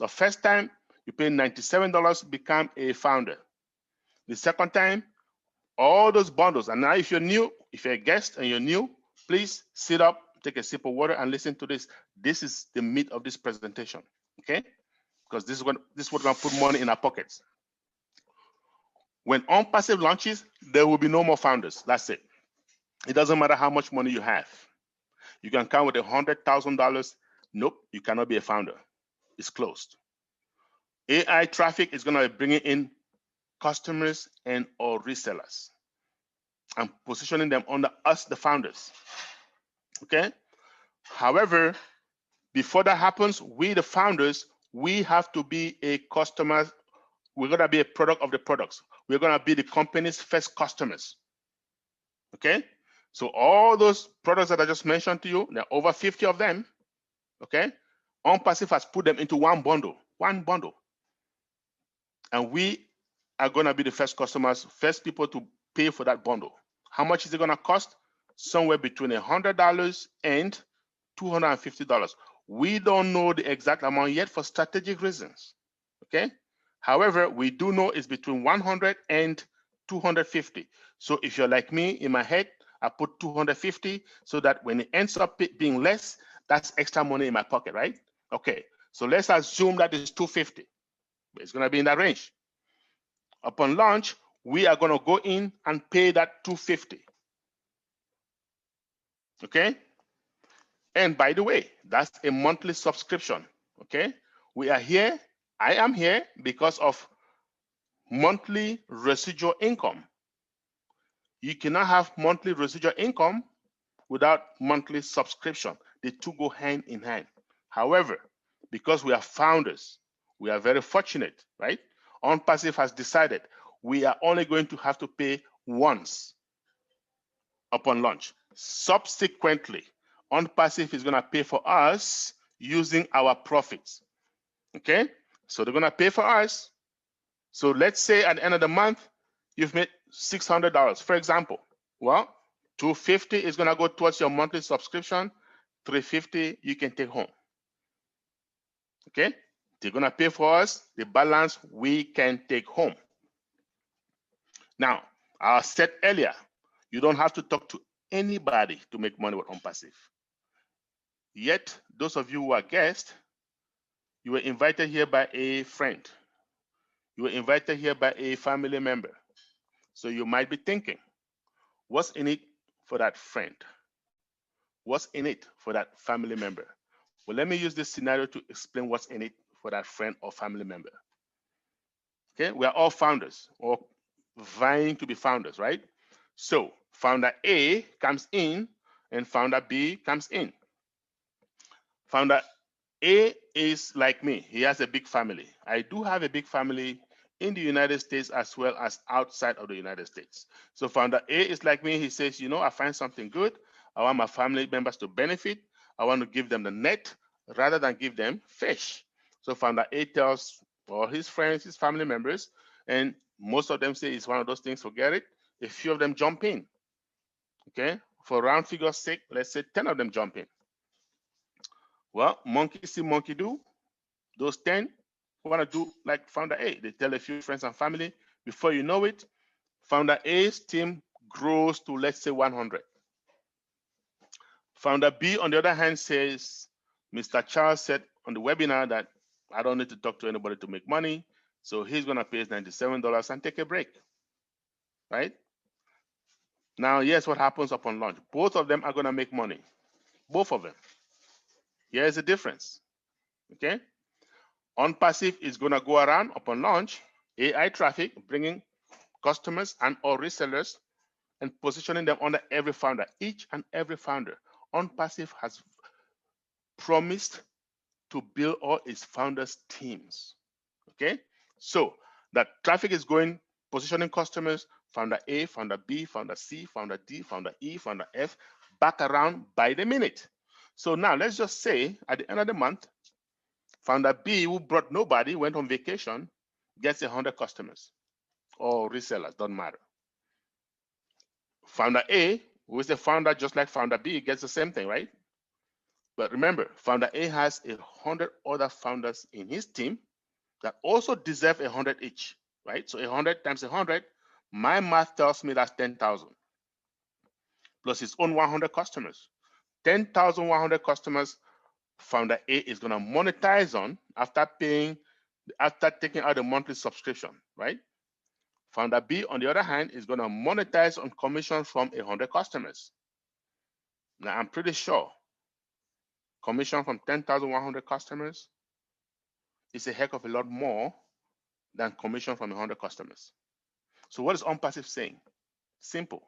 The first time, you pay $97 to become a founder. The second time, all those bundles. And now if you're new, if you're a guest and you're new, please sit up, take a sip of water, and listen to this. This is the meat of this presentation, okay? Because this is what's going to put money in our pockets. When Onpassive launches, there will be no more founders. That's it. It doesn't matter how much money you have. You can come with $100,000. Nope, you cannot be a founder. It's closed. AI traffic is going to be bringing in customers and or resellers and positioning them under us, the founders. Okay. However, before that happens, we, the founders, we have to be a customer. We're going to be a product of the products. We're going to be the company's first customers. Okay. So all those products that I just mentioned to you, there are over 50 of them. Okay. Onpassive has put them into one bundle. And we are going to be the first customers, first people to pay for that bundle. How much is it going to cost? Somewhere between $100 and $250. We don't know the exact amount yet for strategic reasons. Okay. However, we do know it's between 100 and 250. So if you're like me, in my head, I put 250 so that when it ends up being less, that's extra money in my pocket, right? Okay. So let's assume that it's 250. It's going to be in that range. Upon launch, we are going to go in and pay that 250. Okay. And by the way, that's a monthly subscription. Okay. We are here. I am here because of monthly residual income. You cannot have monthly residual income without monthly subscription. The two go hand in hand. However, because we are founders, we are very fortunate, right? Onpassive has decided we are only going to have to pay once upon launch. Subsequently, Onpassive is going to pay for us using our profits. Okay? So they're going to pay for us. So let's say at the end of the month, you've made $600, for example. Well, $250 is going to go towards your monthly subscription. $350 you can take home. Okay? They're going to pay for us. The balance we can take home. Now, I said earlier, you don't have to talk to anybody to make money with Onpassive. Yet, those of you who are guests, you were invited here by a friend. You were invited here by a family member. So you might be thinking, what's in it for that friend? What's in it for that family member? Well, let me use this scenario to explain what's in it for that friend or family member. Okay, we are all founders or vying to be founders, right? So founder A comes in and founder B comes in. Founder A is like me. He has a big family. I do have a big family in the United States as well as outside of the United States. So founder A is like me. He says, you know, I find something good. I want my family members to benefit. I want to give them the net rather than give them fish. So founder A tells all his friends, his family members, and most of them say it's one of those things, forget it. A few of them jump in. Okay, for round figure sake, let's say 10 of them jump in. Well, monkey see, monkey do. Those 10 want to do like founder A. They tell a few friends and family. Before you know it, founder A's team grows to, let's say, 100. Founder B, on the other hand, says, Mr. Charles said on the webinar that I don't need to talk to anybody to make money. So he's going to pay us $97 and take a break, right? Now, here's what happens upon launch. Both of them are going to make money. Both of them. Here's the difference, okay? Onpassive is going to go around upon launch, AI traffic, bringing customers and or resellers and positioning them under every founder, each and every founder. Onpassive has promised to build all its founders' teams, okay? So that traffic is going, positioning customers, founder A, founder B, founder C, founder D, founder E, founder F, back around by the minute. So now let's just say at the end of the month, founder B, who brought nobody, went on vacation, gets 100 customers or resellers, doesn't matter. Founder A, who is the founder just like founder B, gets the same thing, right? But remember, founder A has 100 other founders in his team that also deserve 100 each, right? So 100 times 100, my math tells me that's 10,000 plus his own 100 customers. 10,100 customers founder A is going to monetize on after taking out the monthly subscription, right? Founder B, on the other hand, is going to monetize on commission from 100 customers. Now, I'm pretty sure commission from 10,100 customers is a heck of a lot more than commission from 100 customers. So what is Onpassive saying? Simple.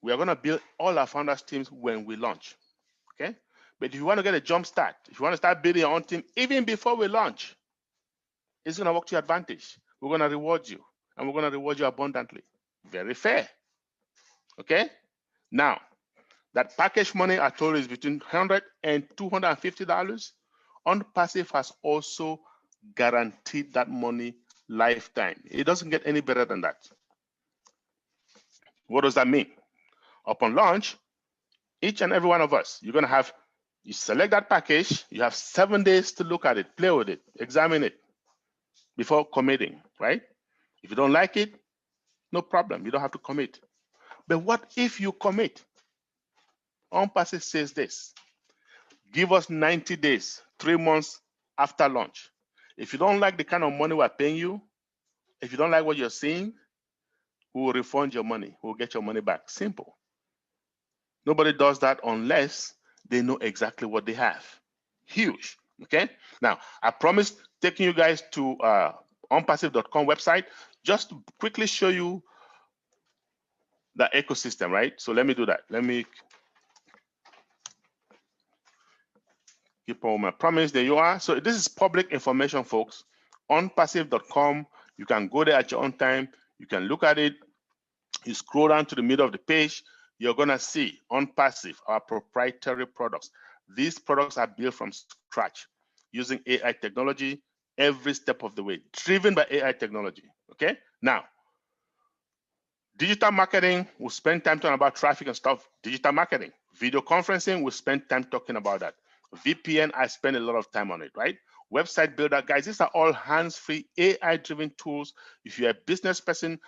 We are going to build all our founders teams when we launch, okay? But if you want to get a jump start, if you want to start building your own team even before we launch, it's going to work to your advantage. We're going to reward you, and we're going to reward you abundantly. Very fair, okay? Now, that package money I told you is between $100 and $250. Onpassive has also guaranteed that money lifetime. It doesn't get any better than that. What does that mean? Upon launch, each and every one of us, you're going to have, you select that package, you have 7 days to look at it, play with it, examine it before committing, right? If you don't like it, no problem, you don't have to commit. But what if you commit? Onpassive says this: give us 90 days, 3 months after launch. If you don't like the kind of money we're paying you, if you don't like what you're seeing, we will refund your money. We'll get your money back. Simple. Nobody does that unless they know exactly what they have. Huge. Okay. Now, I promised taking you guys to onpassive.com website just to quickly show you the ecosystem, right? So let me do that. Let me keep on my promise. There you are. So this is public information, folks. Onpassive.com. You can go there at your own time. You can look at it. You scroll down to the middle of the page. You're going to see Onpassive, our proprietary products. These products are built from scratch using AI technology every step of the way, driven by AI technology. Okay. Now, digital marketing, we'll spend time talking about traffic and stuff. Digital marketing. Video conferencing, we'll spend time talking about that. VPN, I spend a lot of time on it, right? Website builder, guys, these are all hands-free, AI-driven tools. If you're a business person,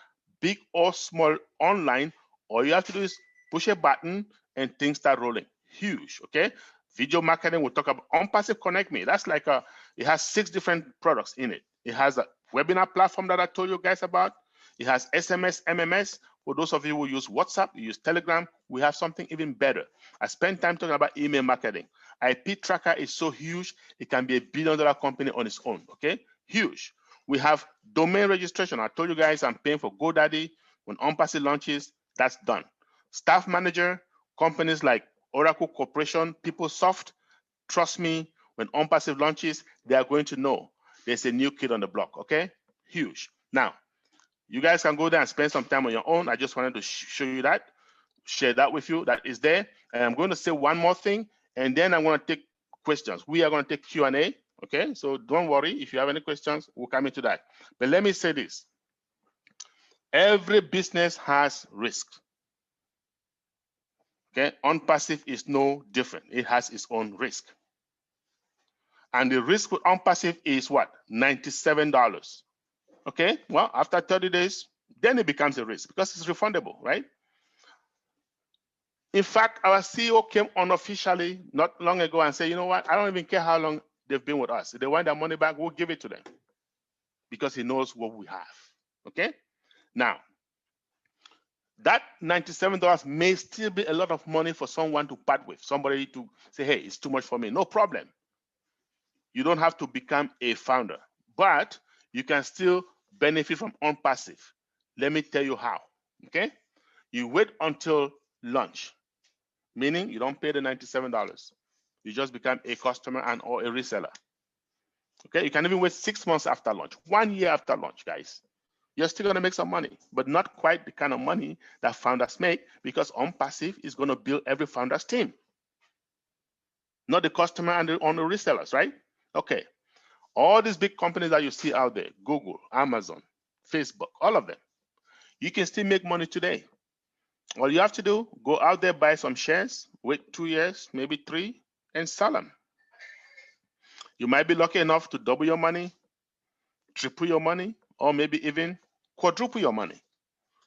big or small, online, all you have to do is push a button and things start rolling. Huge, okay? Video marketing, we'll talk about Onpassive Connect Me. That's like it has 6 different products in it. It has a webinar platform that I told you guys about. It has SMS, MMS. For those of you who use WhatsApp, you use Telegram, we have something even better. I spent time talking about email marketing. IP Tracker is so huge, it can be $1 billion company on its own, okay? Huge. We have domain registration. I told you guys I'm paying for GoDaddy. When Onpassive launches, that's done. Staff manager, companies like Oracle Corporation, PeopleSoft, trust me, when Onpassive launches, they are going to know there's a new kid on the block, okay? Huge. Now, you guys can go there and spend some time on your own. I just wanted to show you that, share that with you. That is there. And I'm going to say one more thing, and then I'm going to take questions. We are going to take Q&A, okay? So don't worry. If you have any questions, we'll come into that. But let me say this. Every business has risk, okay? Onpassive is no different. It has its own risk. And the risk with Onpassive is what? $97. Okay, well, after 30 days, then it becomes a risk because it's refundable, right? In fact, our CEO came unofficially not long ago and said, you know what, I don't even care how long they've been with us. If they want their money back, we'll give it to them because he knows what we have, okay? Now, that $97 may still be a lot of money for someone to part with, somebody to say, hey, it's too much for me. No problem. You don't have to become a founder, but you can still benefit from Onpassive. Let me tell you how, okay? You wait until launch, meaning you don't pay the $97. You just become a customer and or a reseller, okay? You can even wait 6 months after launch, 1 year after launch, guys. you're still going to make some money, but not quite the kind of money that founders make, because Onpassive is going to build every founder's team, not the customer and the resellers, right? Okay. All these big companies that you see out there, Google, Amazon, Facebook, all of them, you can still make money today. All you have to do, go out there, buy some shares, wait 2 years, maybe 3, and sell them. You might be lucky enough to double your money, triple your money, or maybe even quadruple your money.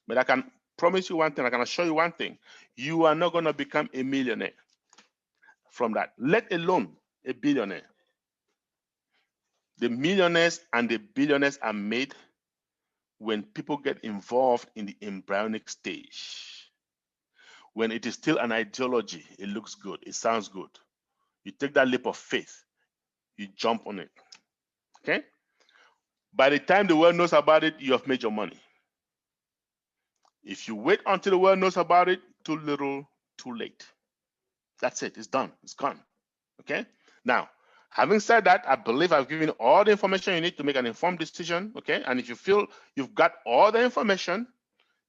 But I can promise you one thing, I can assure you one thing, you are not going to become a millionaire from that, let alone a billionaire. The millionaires and the billionaires are made when people get involved in the embryonic stage. When it is still an ideology, it looks good, it sounds good. You take that leap of faith, you jump on it, okay? By the time the world knows about it, you have made your money. If you wait until the world knows about it, too little, too late. That's it, it's done, it's gone, okay? Now, having said that, I believe I've given you all the information you need to make an informed decision, okay? And if you feel you've got all the information,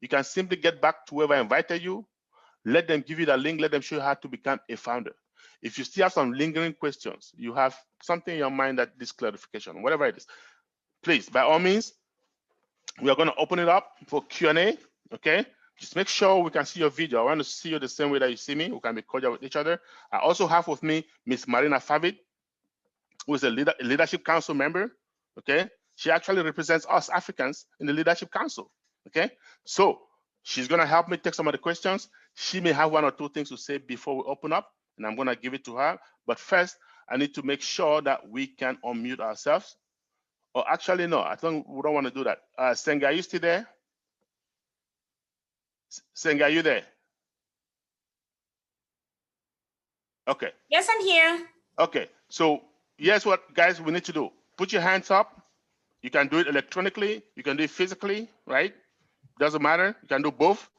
you can simply get back to whoever invited you, let them give you the link, let them show you how to become a founder. If you still have some lingering questions, you have something in your mind that this clarification, whatever it is, please, by all means, we are going to open it up for Q&A, okay? Just make sure we can see your video. I want to see you the same way that you see me. We can be cordial with each other. I also have with me Miss Marina Favid, who is a leadership council member, okay? She actually represents us Africans in the leadership council, okay? So she's gonna help me take some of the questions. She may have 1 or 2 things to say before we open up, and I'm gonna give it to her. But first, I need to make sure that we can unmute ourselves. Or actually, no, I think we don't wanna do that. Senga, are you still there? Senga, are you there? Okay. Yes, I'm here. Okay, so here's what, guys, we need to do. Put your hands up. You can do it electronically. You can do it physically, right? Doesn't matter. You can do both.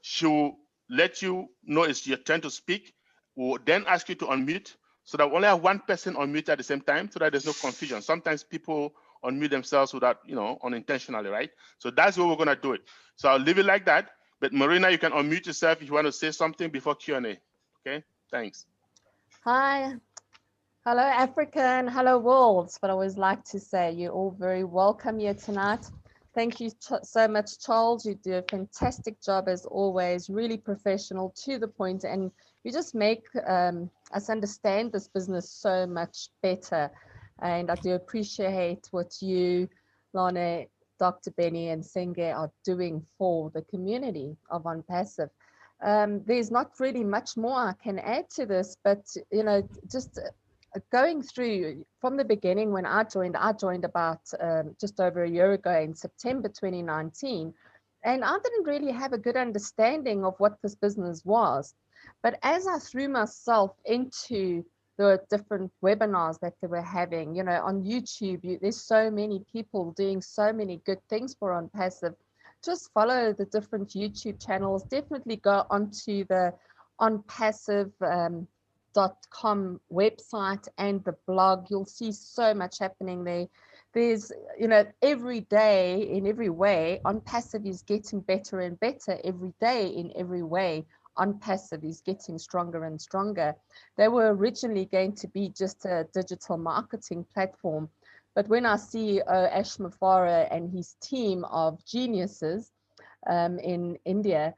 She will let you know it's your turn to speak. We'll then ask you to unmute so that we only have one person unmute at the same time so that there's no confusion. Sometimes people unmute themselves without, unintentionally, right? So that's what we're going to do it. So I'll leave it like that. But Marina, you can unmute yourself if you want to say something before Q&A. Okay, thanks. Hi. Hello, Africa, and hello, world. But I always like to say you're all very welcome here tonight. Thank you so much, Charles. You do a fantastic job as always, really professional, to the point, and you just make us understand this business so much better. And I do appreciate what you, Lana, Dr. Benny, and Senge are doing for the community of Onpassive. There's not really much more I can add to this, but just going through from the beginning when I joined about just over a year ago in September 2019, and I didn't really have a good understanding of what this business was. But as I threw myself into the different webinars that they were having, on YouTube, there's so many people doing so many good things for Onpassive. Just follow the different YouTube channels. Definitely go onto the onpassive.com website and the blog. You'll see so much happening there. There's, every day in every way, Onpassive is getting better and better every day in every way. Onpassive is getting stronger and stronger. They were originally going to be just a digital marketing platform. But when our CEO, Ash Mufareh, and his team of geniuses in India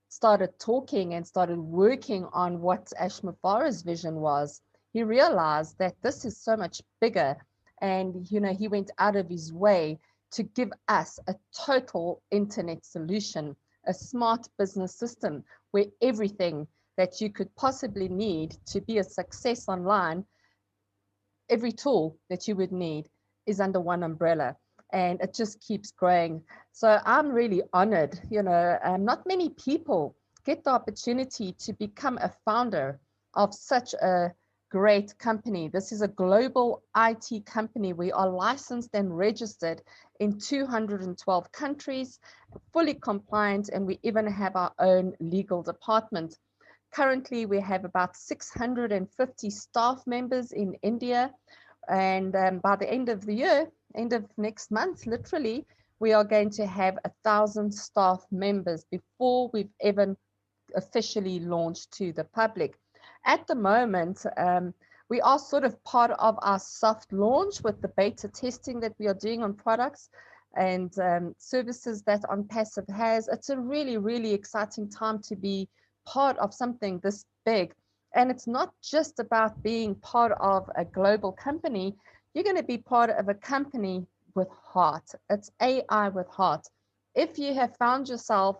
started talking and started working on what Ash Mufareh's vision was, he realized that this is so much bigger. And, he went out of his way to give us a total internet solution, a smart business system where everything that you could possibly need to be a success online, every tool that you would need is under one umbrella, and it just keeps growing. So I'm really honored. Not many people get the opportunity to become a founder of such a great company. This is a global IT company. We are licensed and registered in 212 countries, fully compliant, and we even have our own legal department. Currently, we have about 650 staff members in India. And by the end of the year, end of next month, literally, we are going to have 1,000 staff members before we've even officially launched to the public. At the moment, we are sort of part of our soft launch with the beta testing that we are doing on products and services that Onpassive has. It's a really, really exciting time to be part of something this big. And it's not just about being part of a global company. You're going to be part of a company with heart. It's AI with heart. If you have found yourself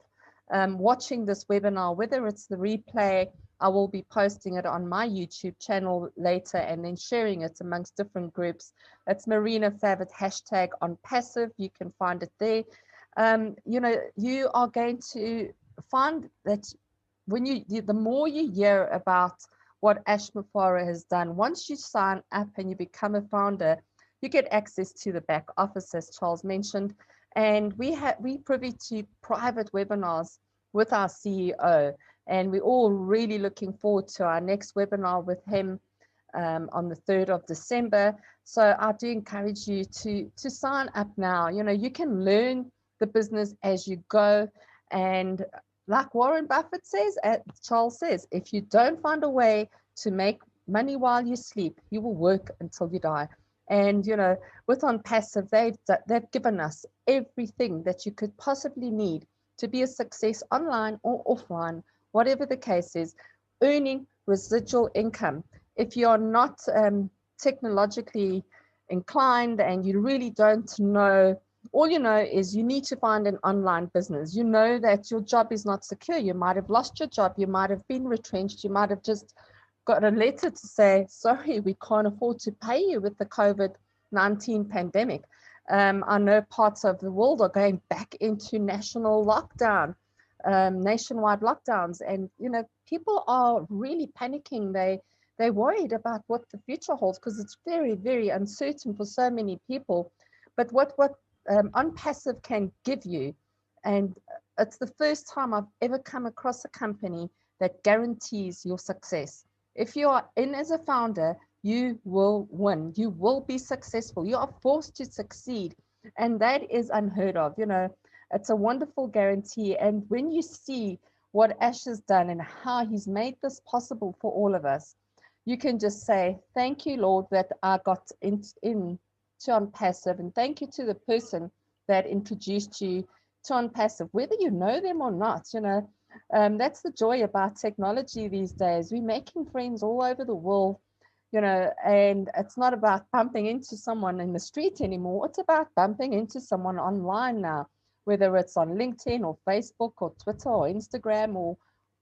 watching this webinar, whether it's the replay, I will be posting it on my YouTube channel later and then sharing it amongst different groups. It's Marina Favit hashtag Onpassive. You can find it there. You know, you are going to find that when the more you hear about what Ash Mufareh has done, once you sign up and you become a founder, you get access to the back office, as Charles mentioned. And we privy to private webinars with our CEO. And we're all really looking forward to our next webinar with him on the 3rd of December. So I do encourage you to sign up now. You know, you can learn the business as you go. And like Warren Buffett says, Charles says, if you don't find a way to make money while you sleep, you will work until you die. And, you know, with Onpassive, they've given us everything that you could possibly need to be a success online or offline, whatever the case is, earning residual income. If you're not technologically inclined and you really don't know, all you know is you need to find an online business. You know that your job is not secure. You might have lost your job. You might have been retrenched. You might have just got a letter to say, sorry, we can't afford to pay you with the COVID-19 pandemic. I know parts of the world are going back into national lockdown, nationwide lockdowns. And, you know, people are really panicking. They're worried about what the future holds because it's very, very uncertain for so many people. But what Onpassive can give you, and it's the first time I've ever come across a company that guarantees your success. If you are in as a founder, you will win. You will be successful. You are forced to succeed. And that is unheard of. You know, it's a wonderful guarantee. And when you see what Ash has done and how he's made this possible for all of us, you can just say, thank you, Lord, that I got into Onpassive. And thank you to the person that introduced you to Onpassive, whether you know them or not. You know, that's the joy about technology these days. We're making friends all over the world, you know, and it's not about bumping into someone in the street anymore. It's about bumping into someone online now, whether it's on LinkedIn or Facebook or Twitter or Instagram or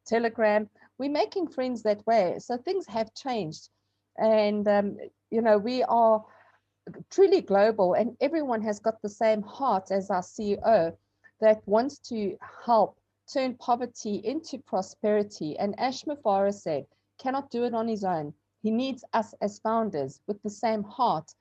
Telegram. We're making friends that way. So things have changed. And, you know, we are truly global and everyone has got the same heart as our CEO that wants to help turn poverty into prosperity. And Ash Mufareh said, cannot do it on his own. He needs us as founders with the same heart,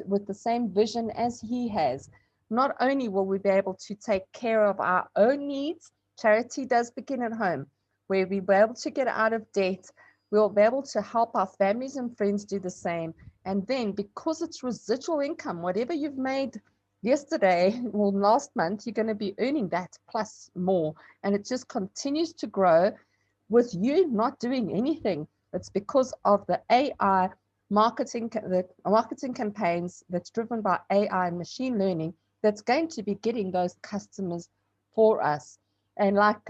with the same vision as he has. Not only will we be able to take care of our own needs, charity does begin at home, where we'll be able to get out of debt. We'll be able to help our families and friends do the same. And then because it's residual income, whatever you've made yesterday or last month, you're going to be earning that plus more. And it just continues to grow with you not doing anything. It's because of the AI marketing, the marketing campaigns that's driven by AI and machine learning that's going to be getting those customers for us. And like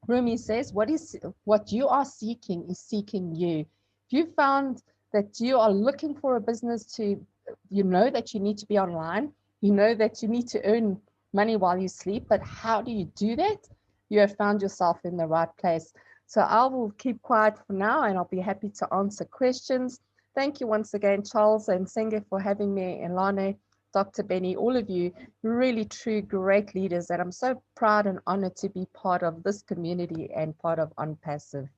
Rumi says, what you are seeking is seeking you. If you found that you are looking for a business to, you know that you need to be online, you know that you need to earn money while you sleep, but how do you do that? You have found yourself in the right place. So I will keep quiet for now and I'll be happy to answer questions. Thank you once again, Charles and Senge, for having me, and Lane, Dr. Benny, all of you, really true great leaders that I'm so proud and honored to be part of this community and part of Onpassive.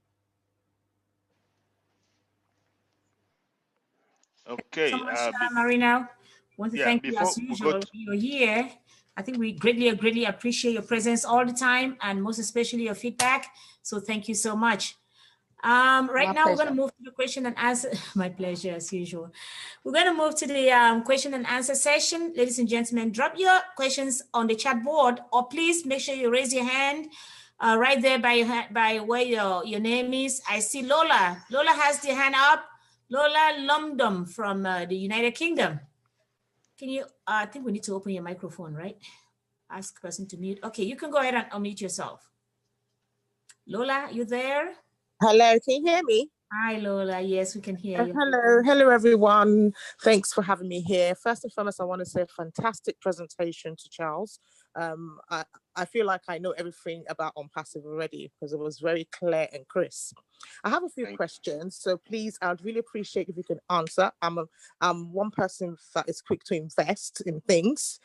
Okay. So much, Marina. Want to thank you as usual. You're here. I think we greatly appreciate your presence all the time, and most especially your feedback. So thank you so much. Right My now, we're going to pleasure. move to the question and answer. My pleasure, as usual. We're going to move to the question and answer session. Ladies and gentlemen, drop your questions on the chat board, or please make sure you raise your hand right there by where your name is. I see Lola. Lola has the hand up. Lola Lumdum from the United Kingdom. Can you, I think we need to open your microphone, right? Ask person to mute. Okay, you can go ahead and unmute yourself. Lola, you there? Hello, can you hear me? Hi, Lola. Yes, we can hear you. Hello, everyone. Thanks for having me here. First and foremost, I want to say a fantastic presentation to Charles. I feel like I know everything about Onpassive already because it was very clear and crisp. I have a few questions, so please, I'd really appreciate if you can answer. I'm one person that is quick to invest in things,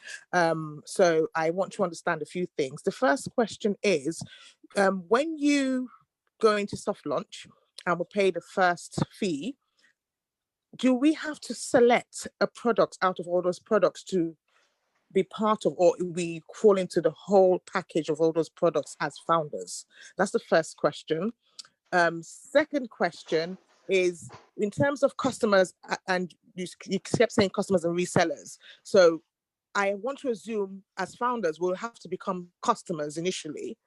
so I want to understand a few things. The first question is, when you go into soft launch and we pay the first fee, do we have to select a product out of all those products to be part of, or we fall into the whole package of all those products as founders? That's the first question. Second question is, in terms of customers, and you kept saying customers and resellers. So I want to assume as founders, we'll have to become customers initially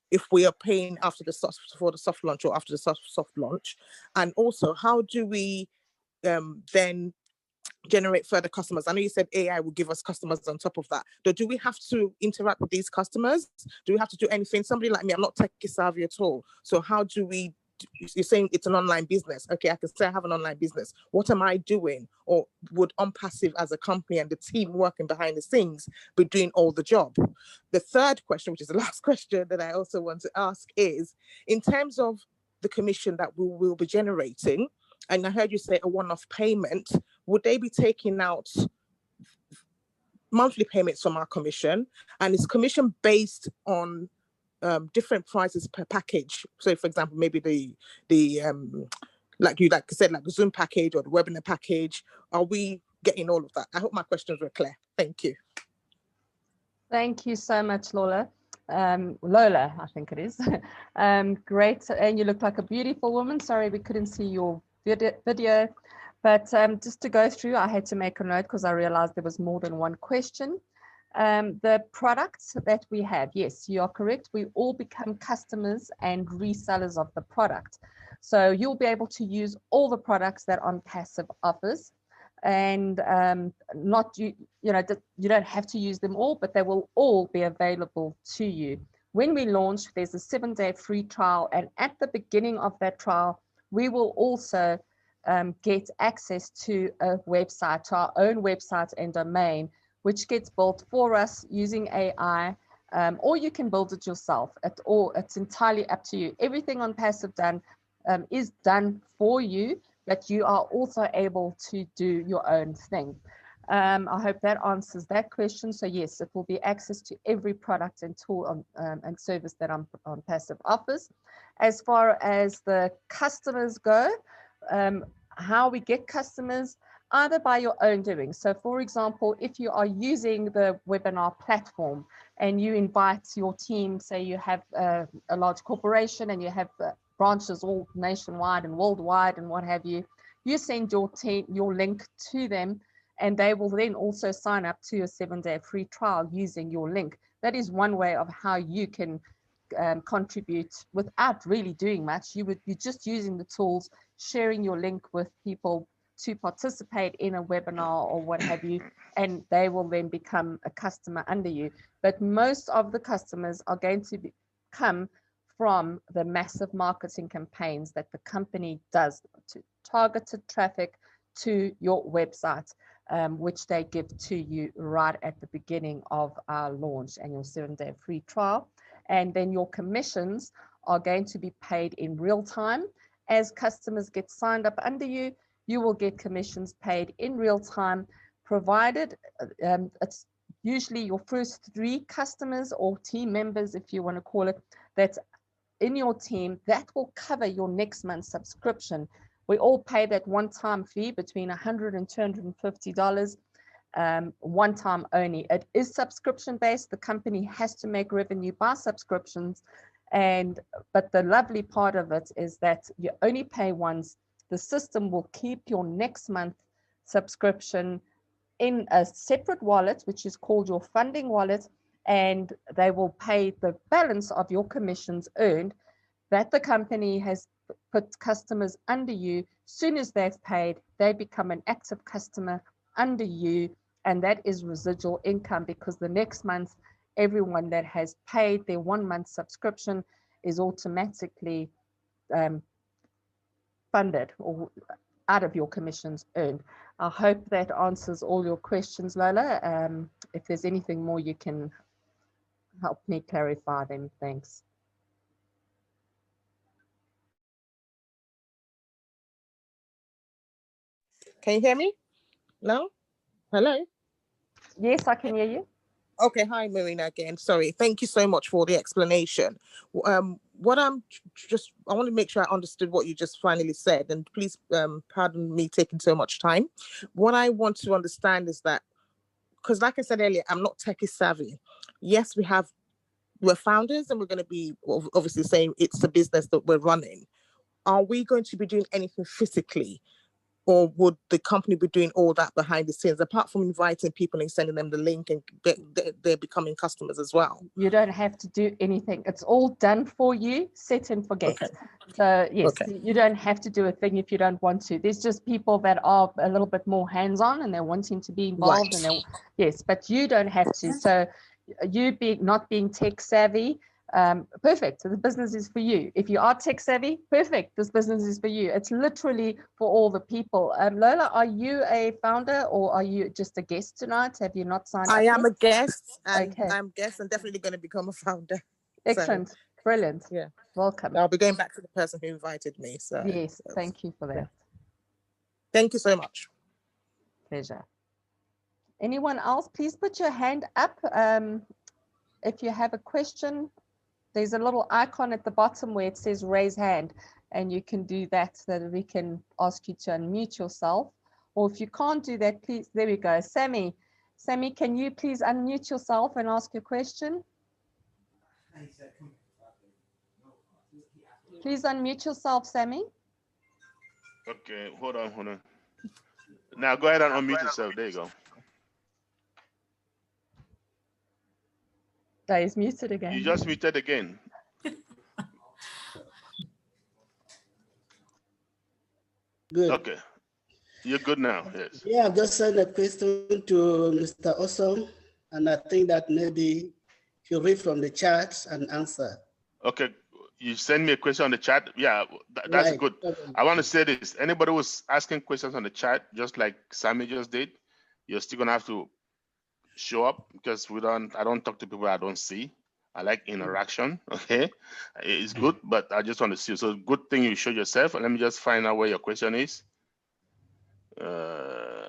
if we are paying after for the soft launch or after the soft launch. And also, how do we then generate further customers? I know you said AI will give us customers on top of that, but do we have to interact with these customers? Do we have to do anything? Somebody like me, I'm not tech savvy at all. So how do we, you're saying it's an online business. Okay, I can say I have an online business. What am I doing? Or would Onpassive as a company and the team working behind the scenes be doing all the job? The third question, which is the last question that I also want to ask, is in terms of the commission that we will be generating, and I heard you say a one-off payment, would they be taking out monthly payments from our commission? And is commission based on different prices per package? So, for example, maybe the like I said, like the Zoom package or the webinar package. Are we getting all of that? I hope my questions were clear. Thank you. Thank you so much, Lola. Lola, I think it is. Great, and you look like a beautiful woman. Sorry, we couldn't see your video. But just to go through, I had to make a note because I realized there was more than one question. The products that we have, yes, you are correct. We all become customers and resellers of the product. So you'll be able to use all the products that Onpassive offers, and you don't have to use them all, but they will all be available to you. When we launch, there's a 7-day free trial, and at the beginning of that trial, we will also get access to a website, to our own website and domain, which gets built for us using AI, or you can build it yourself. It's entirely up to you. Everything Onpassive done is done for you, but you are also able to do your own thing. I hope that answers that question. So yes, it will be access to every product and tool and service that Onpassive offers. As far as the customers go, how we get customers, either by your own doing. So for example, if you are using the webinar platform and you invite your team, say you have a large corporation and you have branches all nationwide and worldwide and what have you, you send your team your link to them, and they will then also sign up to a 7-day free trial using your link. That is one way of how you can contribute without really doing much. You're just using the tools, sharing your link with people to participate in a webinar or what have you, and they will then become a customer under you. But most of the customers are going to come from the massive marketing campaigns that the company does to targeted traffic to your website, which they give to you right at the beginning of our launch and your 7-day free trial. And then your commissions are going to be paid in real time. As customers get signed up under you, you will get commissions paid in real time, provided it's usually your first 3 customers or team members, if you want to call it, that's in your team, that will cover your next month's subscription. We all pay that one-time fee between $100 and $250, one time only. It is subscription based. The company has to make revenue by subscriptions, But the lovely part of it is that you only pay once. The system will keep your next month subscription in a separate wallet, which is called your funding wallet, and they will pay the balance of your commissions earned that the company has put customers under you. Soon as they've paid, they become an active customer under you, and that is residual income, because the next month, everyone that has paid their 1 month subscription is automatically funded or out of your commissions earned. I hope that answers all your questions, Lola. If there's anything more you can help me clarify, then thanks. Can you hear me? No? Hello? Yes, I can hear you. Okay, hi Marina again. Sorry, thank you so much for the explanation. What I want to make sure I understood what you just finally said, and please pardon me taking so much time. What I want to understand is that, because like I said earlier, I'm not techie savvy. Yes, we're founders and we're going to be obviously saying it's the business that we're running. Are we going to be doing anything physically? Or would the company be doing all that behind the scenes, apart from inviting people and sending them the link and they're becoming customers as well? You don't have to do anything. It's all done for you, set and forget. Okay. So yes, Okay. You don't have to do a thing if you don't want to. There's just people that are a little bit more hands-on and they're wanting to be involved. Right. And yes, but you don't have to. So you not being tech savvy, perfect. So the business is for you. If you are tech savvy, perfect. This business is for you. It's literally for all the people. Lola, are you a founder or are you just a guest tonight? Have you not signed up? I am a guest, and okay. I'm guest and definitely going to become a founder. Excellent. So, brilliant. Yeah. Welcome. I'll be going back to the person who invited me. So yes, thank you for that. Yeah. Thank you so much. Pleasure. Anyone else, please put your hand up. If you have a question, there's a little icon at the bottom where it says raise hand, and you can do that so that we can ask you to unmute yourself. Or if you can't do that, please, there we go. Sammy, can you please unmute yourself and ask your question? Please unmute yourself, Sammy. Okay, hold on. Now go ahead and unmute yourself. There you go. Oh, he's muted again. You just muted again. Good. Okay. You're good now, yes. Yeah, I've just sent a question to Mr. Awesome, and I think that maybe he'll read from the chat and answer. Okay, you send me a question on the chat. Yeah, that's Right. good. I want to say this. Anybody who's asking questions on the chat, just like Sammy just did, you're still gonna have to show up, because I don't talk to people I don't see. I like interaction. Okay, it's good, but I just want to see. So good thing you show yourself. Let me just find out where your question is. I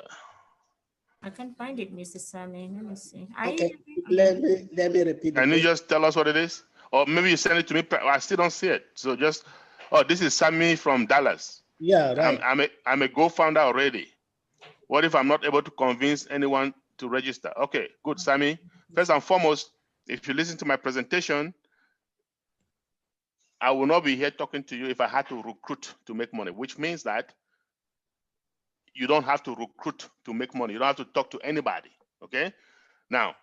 can't find it, Mr. Sammy. Let me see. Okay, let me repeat. Can you just tell us what it is? Or maybe you send it to me. I still don't see it. So just, this is Sammy from Dallas. Yeah, right. I'm a co-founder already. What if I'm not able to convince anyone to register? Okay, good, Sammy. First and foremost, if you listen to my presentation, I will not be here talking to you if I had to recruit to make money, which means that you don't have to recruit to make money. You don't have to talk to anybody, okay? Now,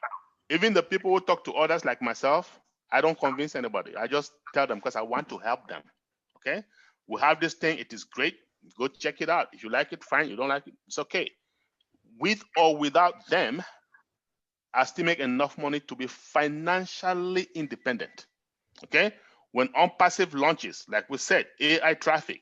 even the people who talk to others like myself, I don't convince anybody. I just tell them because I want to help them, okay? We have this thing. It is great. Go check it out. If you like it, fine. You don't like it, it's okay. With or without them, I still make enough money to be financially independent, okay? When Onpassive launches, like we said, AI traffic,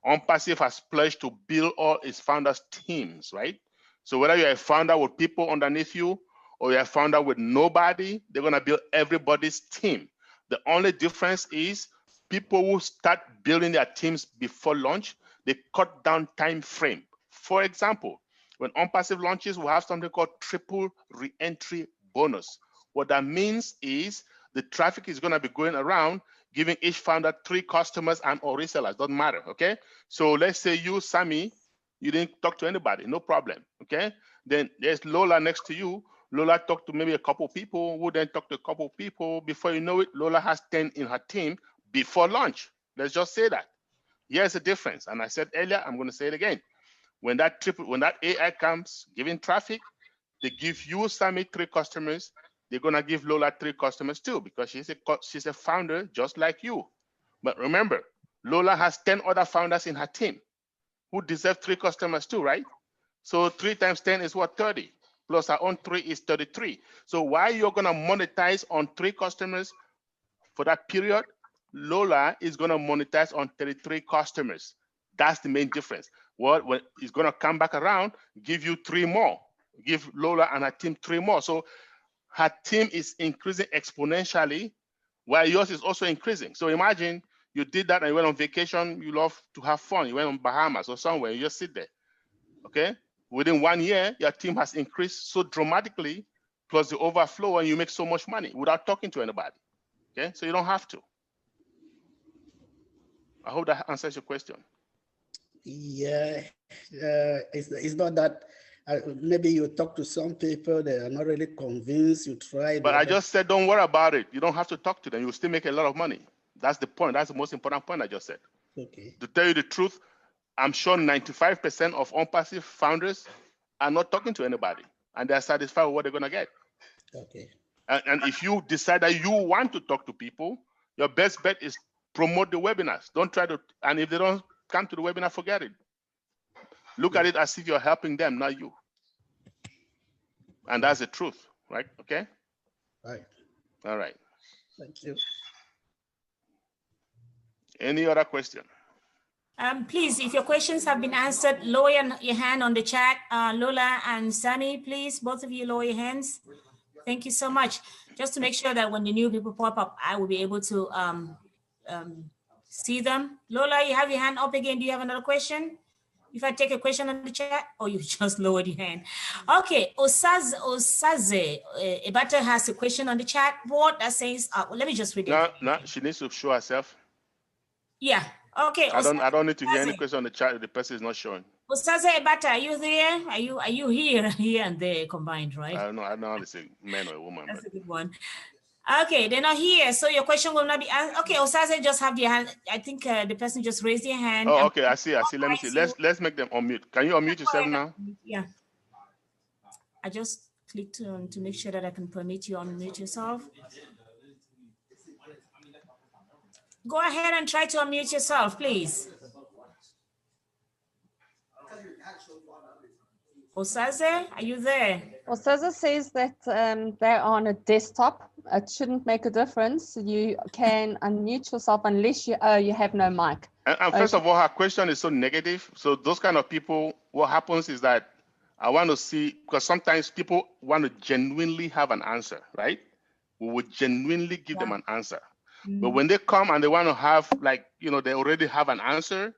Onpassive has pledged to build all its founders' teams, right? So whether you're a founder with people underneath you or you're a founder with nobody, they're gonna build everybody's team. The only difference is people who start building their teams before launch, they cut down time frame. For example, when Onpassive launches, we have something called triple re-entry bonus. What that means is the traffic is gonna be going around giving each founder 3 customers and or resellers, doesn't matter, okay? So let's say you, Sammy, you didn't talk to anybody, no problem, okay? Then there's Lola next to you. Lola talked to maybe a couple people, who then talked to a couple people. Before you know it, Lola has 10 in her team before launch. Let's just say that. Here's the difference. And I said earlier, I'm going to say it again. When that AI comes giving traffic, they give you, Sammy, 3 customers. They're going to give Lola 3 customers too, because she's a founder just like you. But remember, Lola has 10 other founders in her team who deserve 3 customers too, right? So 3 times 10 is what, 30? Plus our own 3 is 33. So while you're going to monetize on 3 customers for that period, Lola is going to monetize on 33 customers. That's the main difference. Well, when it's going to come back around, give you 3 more. Give Lola and her team 3 more. So her team is increasing exponentially while yours is also increasing. So imagine you did that and you went on vacation, you love to have fun. You went on Bahamas or somewhere, you just sit there, okay? Within 1 year, your team has increased so dramatically, plus the overflow, and you make so much money without talking to anybody, okay? So you don't have to. I hope that answers your question. Yeah, it's not that maybe you talk to some people, they are not really convinced, you try. But I just said, don't worry about it. You don't have to talk to them. You'll still make a lot of money. That's the point. That's the most important point I just said. Okay. To tell you the truth, I'm sure 95% of Onpassive founders are not talking to anybody, and they're satisfied with what they're going to get. Okay. And if you decide that you want to talk to people, your best bet is promote the webinars. Don't try to, and if they don't come to the webinar, forget it. Look at it as if you're helping them, not you. And that's the truth, right? Okay? Right. All right. Thank you. Any other question? Please, if your questions have been answered, lower your hand on the chat. Lola and Sammy, please, both of you lower your hands. Thank you so much. Just to make sure that when the new people pop up, I will be able to see them. Lola, you have your hand up again. Do you have another question? If I take a question on the chat, or you just lowered your hand. Okay, Osaze Ebata has a question on the chat board that says, let me just read it. No, she needs to show herself. Yeah, okay. I don't need to hear any question on the chat if the person is not showing. Osaze Ebata, are you there? Are you here and there combined, right? I don't know how to say man or a woman. That's a good one. Okay, they're not here, so your question will not be answered. Okay, Osaze just have their hand. I think the person just raised their hand. Oh, okay, I see. Let me see. Let's make them unmute. Can you unmute yourself now? Yeah. I just clicked on to make sure that I can permit you unmute yourself. Go ahead and try to unmute yourself, please. Osaze, are you there? Osaze says that they're on a desktop. It shouldn't make a difference. You can unmute yourself unless you have no mic. And first of all, her question is so negative. So those kind of people, what happens is that I want to see, because sometimes people want to genuinely have an answer, right? We would genuinely give them an answer. But when they come and they want to have, like, they already have an answer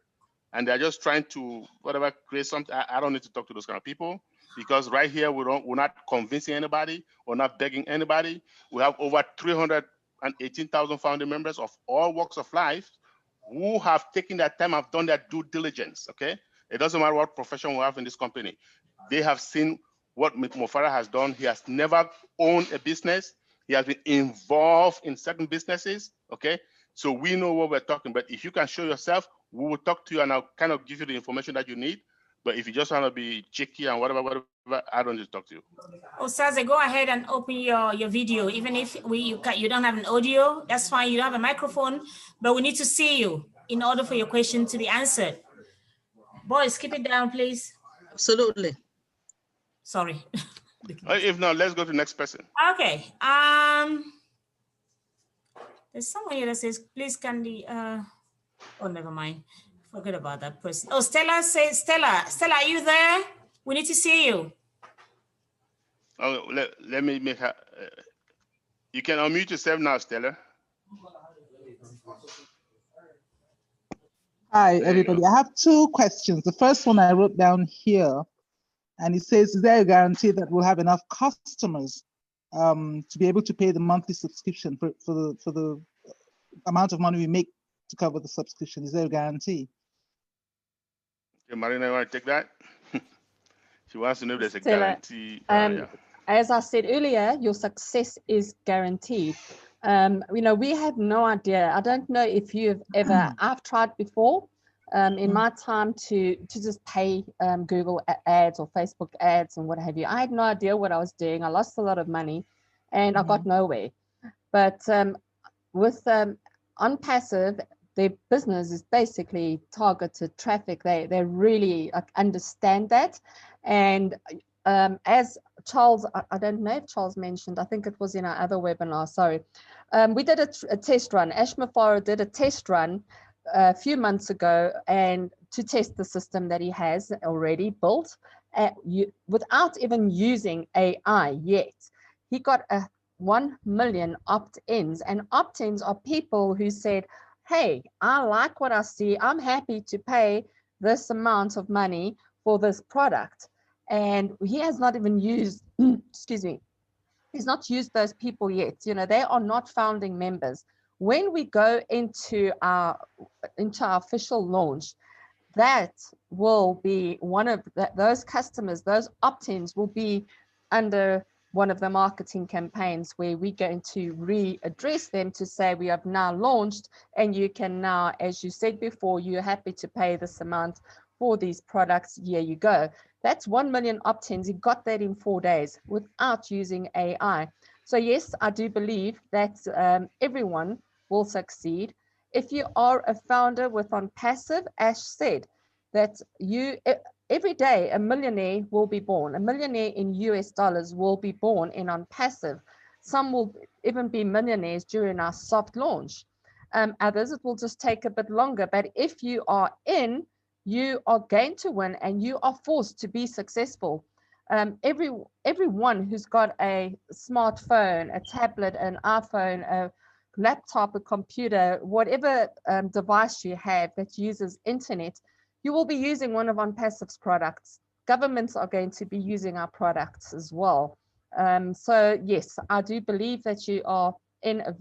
and they're just trying to, whatever, create something. I don't need to talk to those kind of people, because right here, we're not convincing anybody. We're not begging anybody. We have over 318,000 founding members of all walks of life who have taken their time, have done their due diligence, okay? It doesn't matter what profession we have in this company. They have seen what Mufareh has done. He has never owned a business. He has been involved in certain businesses, okay? So we know what we're talking about. If you can show yourself, we will talk to you and I'll kind of give you the information that you need. But if you just want to be cheeky and whatever, I don't need to talk to you. Osaze, go ahead and open your video. Even if you don't have an audio, that's fine. You don't have a microphone, but we need to see you in order for your question to be answered. Boys, keep it down, please. Absolutely. Sorry. If not, let's go to the next person. Okay. There's someone here that says, please can the oh, never mind. Forget about that person. Oh, Stella says, Stella, are you there? We need to see you. Oh, let me make her. You can unmute yourself now, Stella. Hi, everybody. I have 2 questions. The first one I wrote down here, and it says, is there a guarantee that we'll have enough customers to be able to pay the monthly subscription for the amount of money we make to cover the subscription? Is there a guarantee? Okay, Marina, you want to take that? She wants to know if there's a guarantee. Yeah. as I said earlier, your success is guaranteed. We have no idea. I don't know if you've ever, I've tried before in my time to just pay Google ads or Facebook ads and what have you. I had no idea what I was doing. I lost a lot of money and I got nowhere. But with Onpassive, their business is basically targeted traffic. They really understand that. And as Charles, I don't know if Charles mentioned, I think it was in our other webinar, sorry. We did a test run. Ash Mufareh did a test run a few months ago and to test the system that he has already built without even using AI yet. He got 1 million opt-ins, and opt-ins are people who said, hey, I like what I see. I'm happy to pay this amount of money for this product. And he has not even used, excuse me, he's not used those people yet. They are not founding members. When we go into our official launch, that will be one of those customers, those opt-ins will be under one of the marketing campaigns where we're going to readdress them to say we have now launched and you can now, as you said before, you're happy to pay this amount for these products. Here you go. That's 1 million opt-ins. He got that in 4 days without using AI. So yes, I do believe that everyone will succeed. If you are a founder with Onpassive, Ash said that every day a millionaire will be born. A millionaire in US dollars will be born in Onpassive. Some will even be millionaires during our soft launch. Others, it will just take a bit longer. But if you are in, you are going to win and you are forced to be successful. Everyone who's got a smartphone, a tablet, an iPhone, a laptop, a computer, whatever device you have that uses internet, you will be using one of Onpassive's products. Governments are going to be using our products as well. So yes, I do believe that you are in a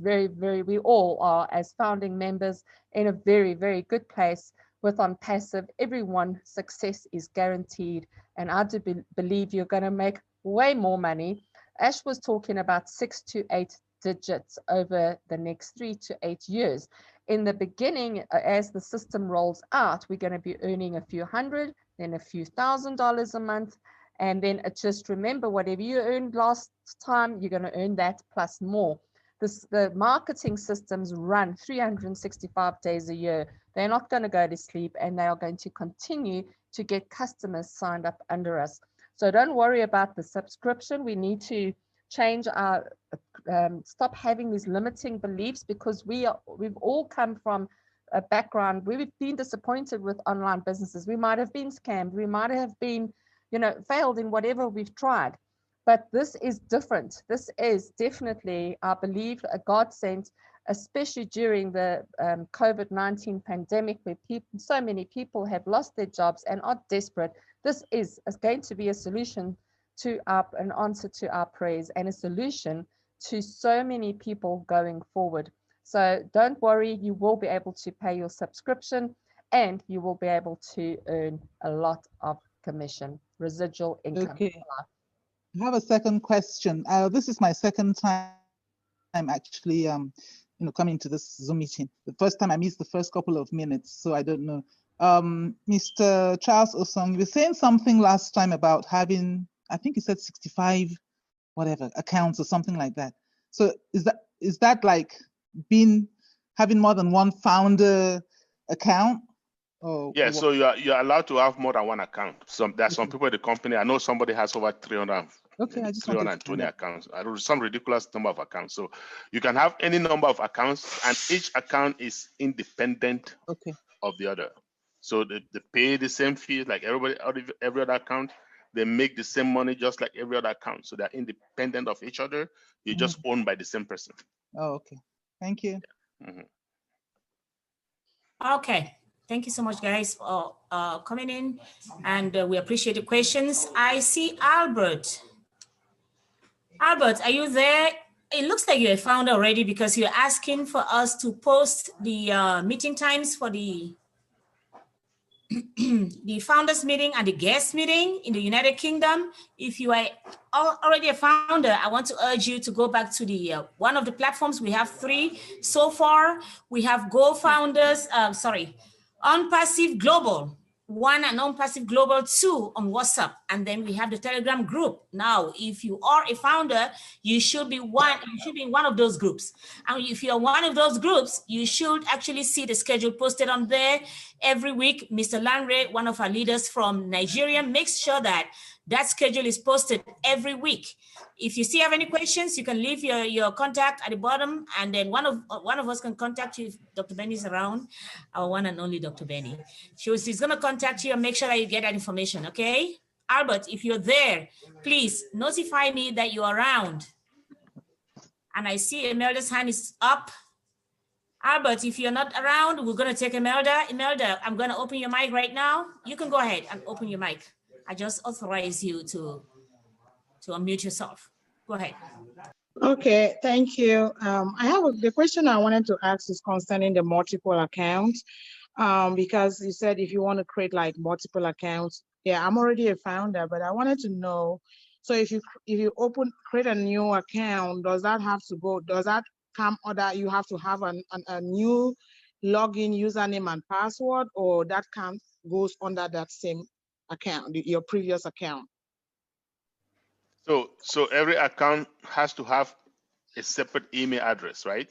we all are as founding members in a very, very good place with Onpassive. Everyone's success is guaranteed. And I do believe you're going to make way more money. Ash was talking about 6 to 8 digits over the next 3 to 8 years. In the beginning, as the system rolls out, we're going to be earning a few hundred, then a few $1,000s a month. And then just remember, whatever you earned last time, you're going to earn that plus more. The marketing systems run 365 days a year. They're not going to go to sleep, and they are going to continue to get customers signed up under us. So don't worry about the subscription. We need to change our, stop having these limiting beliefs, because we've all come from a background where we've been disappointed with online businesses. We might have been scammed. We might have been, failed in whatever we've tried. But this is different. This is definitely, I believe, a godsend, especially during the COVID-19 pandemic, where so many people have lost their jobs and are desperate. This is going to be a solution to an answer to our prayers and a solution to so many people going forward. So don't worry, you will be able to pay your subscription and you will be able to earn a lot of commission, residual income. Okay. I have a second question. This is my second time actually coming to this Zoom meeting. The first time I missed the first couple of minutes, so I don't know. Mr. Charles Osong, you were saying something last time about having, I think you said 65 whatever accounts or something like that. So is that like having more than one founder account? Yeah, so you're allowed to have more than one account. There's some people in the company. I know somebody has over 320 accounts. Some ridiculous number of accounts. So you can have any number of accounts, and each account is independent of the other. So they pay the same fee like every other account. They make the same money just like every other account. So they're independent of each other. You're just owned by the same person. Oh, okay. Thank you. Yeah. Okay. Thank you so much, guys, for coming in, and we appreciate the questions. I see Albert. Albert, are you there? It looks like you're a founder already, because you're asking for us to post the meeting times for the the founders meeting and the guest meeting in the United Kingdom. If you are already a founder, I want to urge you to go back to the one of the platforms. We have 3 so far. We have Go Founders, Onpassive Global 1 and Onpassive Global 2 on WhatsApp, and then we have the Telegram group. Now, if you are a founder, you should be in one of those groups. And if you're one of those groups, you should actually see the schedule posted on there every week. Mr. Lanre, one of our leaders from Nigeria, makes sure that that schedule is posted every week. If you still have any questions, you can leave your contact at the bottom, and then one of us can contact you if Dr. Benny is around, our one and only Dr. Benny. She's going to contact you and make sure that you get that information, okay? Albert, if you're there, please notify me that you're around. And I see Imelda's hand is up. Albert, if you're not around, we're going to take Imelda. Imelda, I'm going to open your mic right now. You can go ahead and open your mic. I just authorize you to unmute yourself. Go ahead. Okay, thank you. The question I wanted to ask is concerning the multiple accounts, because you said if you want to create like multiple accounts, yeah, I'm already a founder, but I wanted to know, so if you create a new account, does that come under, you have to have a new login username and password, or that goes under that same account, your previous account? So every account has to have a separate email address, right?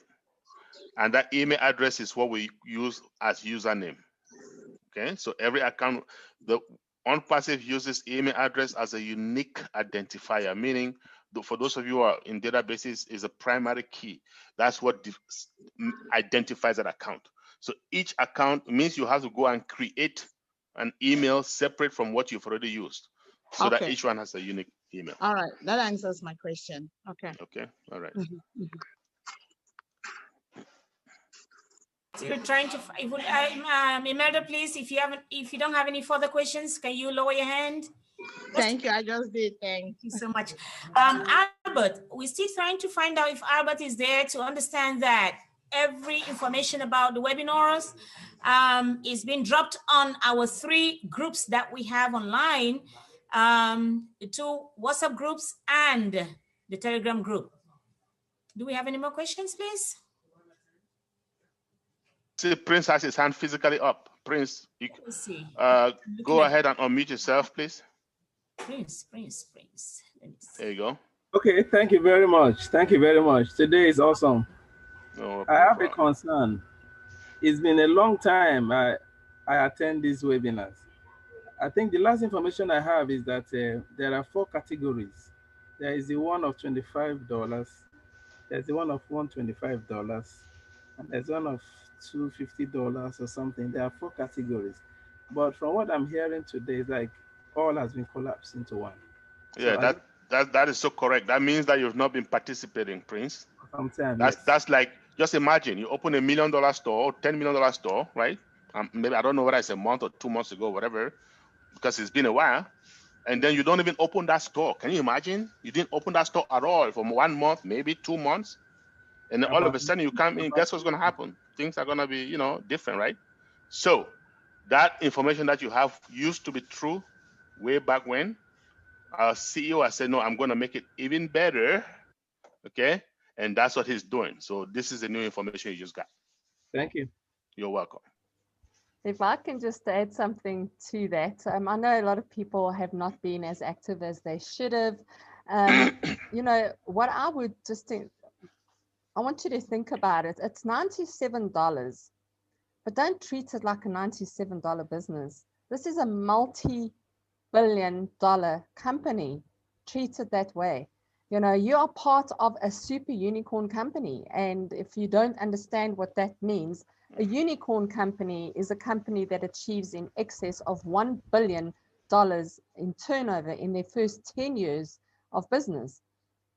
And that email address is what we use as username. Okay, so every account, the Onpassive uses email address as a unique identifier, meaning for those of you who are in databases, is a primary key. That's what identifies that account. So each account means you have to go and create an email separate from what you've already used, so that each one has a unique email. All right, that answers my question. Okay. Okay, all right. So you're trying to, Imelda, please, if you don't have any further questions, can you lower your hand? Thank you, I just did. Thank you so much. Albert, we're still trying to find out if Albert is there to understand that every information about the webinars is being dropped on our 3 groups that we have online, the 2 WhatsApp groups and the Telegram group. Do we have any more questions, please? See, Prince has his hand physically up. Prince, you, go ahead and unmute yourself, please. Prince. There you go. Okay, thank you very much. Thank you very much. Today is awesome. I have a concern. It's been a long time I attend these webinars. I think the last information I have is that there are 4 categories. There is the one of $25, there's the one of $125, and there's one of $250 or something. There are 4 categories. But from what I'm hearing today, it's like all has been collapsed into one. Yeah, so that is so correct. That means that you've not been participating, Prince. Sometimes, that's like, just imagine you open $1 million store or $10 million store, right? Maybe, I don't know whether it's a month or 2 months ago, whatever, because it's been a while. And then you don't even open that store. Can you imagine? You didn't open that store at all for 1 month, maybe 2 months. And then all of a sudden you come in, guess what's going to happen? Things are going to be, different, right? So that information that you have used to be true way back when. Our CEO has said, no, I'm going to make it even better. Okay. And that's what he's doing. So this is the new information you just got. Thank you. You're welcome. If I can just add something to that, I know a lot of people have not been as active as they should have. What I would just think, I want you to think about it. It's $97, but don't treat it like a $97 business. This is a multi-billion-dollar company. Treat it that way. You are part of a super unicorn company. And if you don't understand what that means, a unicorn company is a company that achieves in excess of $1 billion in turnover in their first 10 years of business.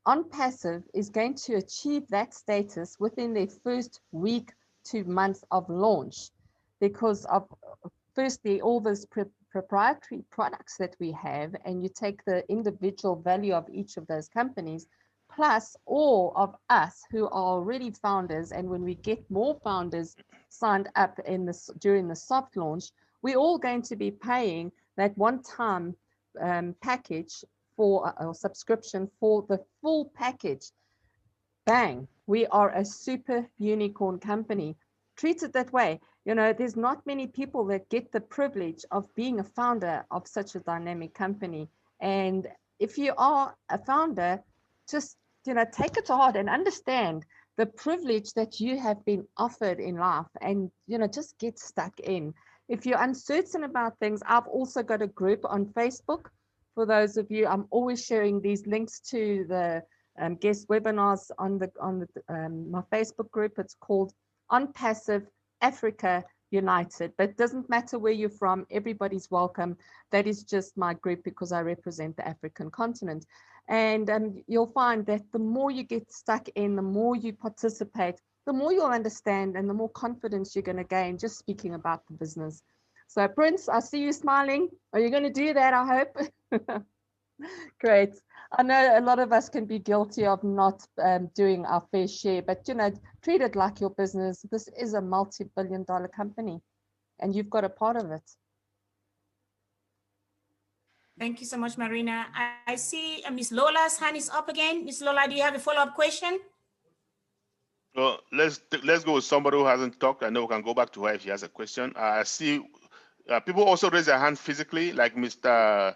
Onpassive is going to achieve that status within their first week to month of launch because of, firstly, all those proprietary products that we have, and you take the individual value of each of those companies, plus all of us who are already founders, and when we get more founders signed up during the soft launch, we're all going to be paying that one-time package for or subscription for the full package. Bang, we are a super unicorn company. Treat it that way. You know, there's not many people that get the privilege of being a founder of such a dynamic company. And if you are a founder, just, you know, take it to heart and understand the privilege that you have been offered in life, and, you know, just get stuck in. If you're uncertain about things, I've also got a group on Facebook. For those of you, I'm always sharing these links to the guest webinars on my Facebook group. It's called Onpassive Africa United, but it doesn't matter where you're from, everybody's welcome. That is just my group because I represent the African continent. And you'll find that the more you get stuck in, the more you participate, the more you'll understand and the more confidence you're going to gain just speaking about the business. So Prince, I see you smiling. Are you going to do that, I hope? Great. I know a lot of us can be guilty of not doing our fair share, but, you know, treat it like your business. This is a multi-billion-dollar company and you've got a part of it. Thank you so much, Marina. I see Miss Lola's hand is up again. Miss Lola, do you have a follow-up question? Well, let's go with somebody who hasn't talked. I know we can go back to her if she has a question. I see people also raise their hand physically, like Mr.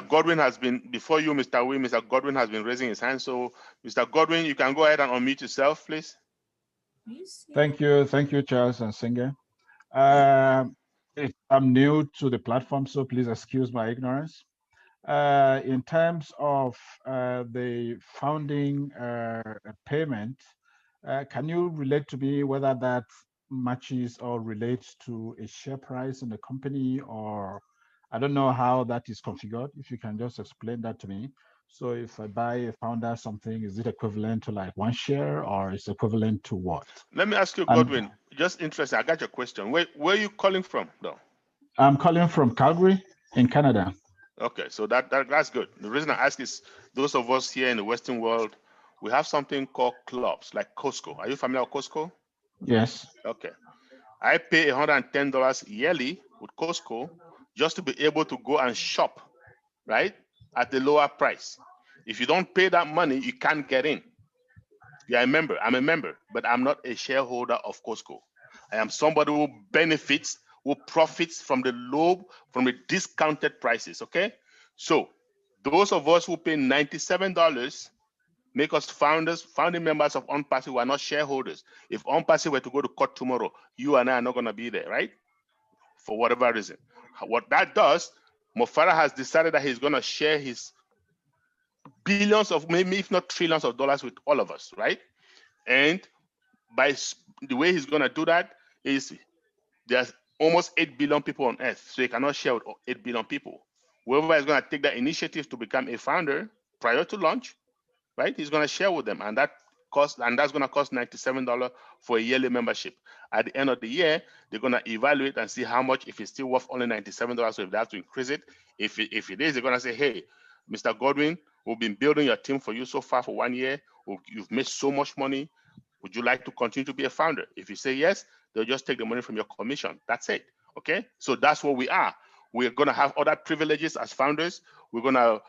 Godwin has been, before you, Mr. Wee, Mr. Godwin has been raising his hand. So, Mr. Godwin, you can go ahead and unmute yourself, please. Thank you, Charles and Singer. I'm new to the platform, so please excuse my ignorance. In terms of the founding payment, can you relate to me whether that matches or relates to a share price in the company, or I don't know how that is configured? If you can just explain that to me. So if I buy a founder something, is it equivalent to like 1 share, or is it equivalent to what? Let me ask you, Godwin, just interesting. I got your question. Where are you calling from, though? I'm calling from Calgary in Canada. Okay, so that's good. The reason I ask is those of us here in the Western world, we have something called clubs, like Costco. Are you familiar with Costco? Yes. Okay. I pay $110 yearly with Costco just to be able to go and shop, right, at a lower price. If you don't pay that money, you can't get in. Yeah, I'm a member, but I'm not a shareholder of Costco. I am somebody who benefits, who profits from the discounted prices, okay? So those of us who pay $97 make us founding members of Onpassive who are not shareholders. If Onpassive were to go to court tomorrow, you and I are not going to be there, right? For whatever reason. What that does, Mufareh has decided that he's going to share his billions of, maybe if not trillions of dollars with all of us, right? And by the way he's going to do that is there's almost 8 billion people on earth, so he cannot share with 8 billion people. Whoever is going to take that initiative to become a founder prior to launch, right, he's going to share with them, and that's going to cost $97 for a yearly membership. At the end of the year, they're going to evaluate and see how much, if it's still worth only $97, so if they have to increase it. If it is, they're going to say, hey, Mr. Godwin, we've been building your team for you so far for 1 year. You've made so much money. Would you like to continue to be a founder? If you say yes, they'll just take the money from your commission. That's it. Okay? So that's what we are. We're going to have other privileges as founders. We're going to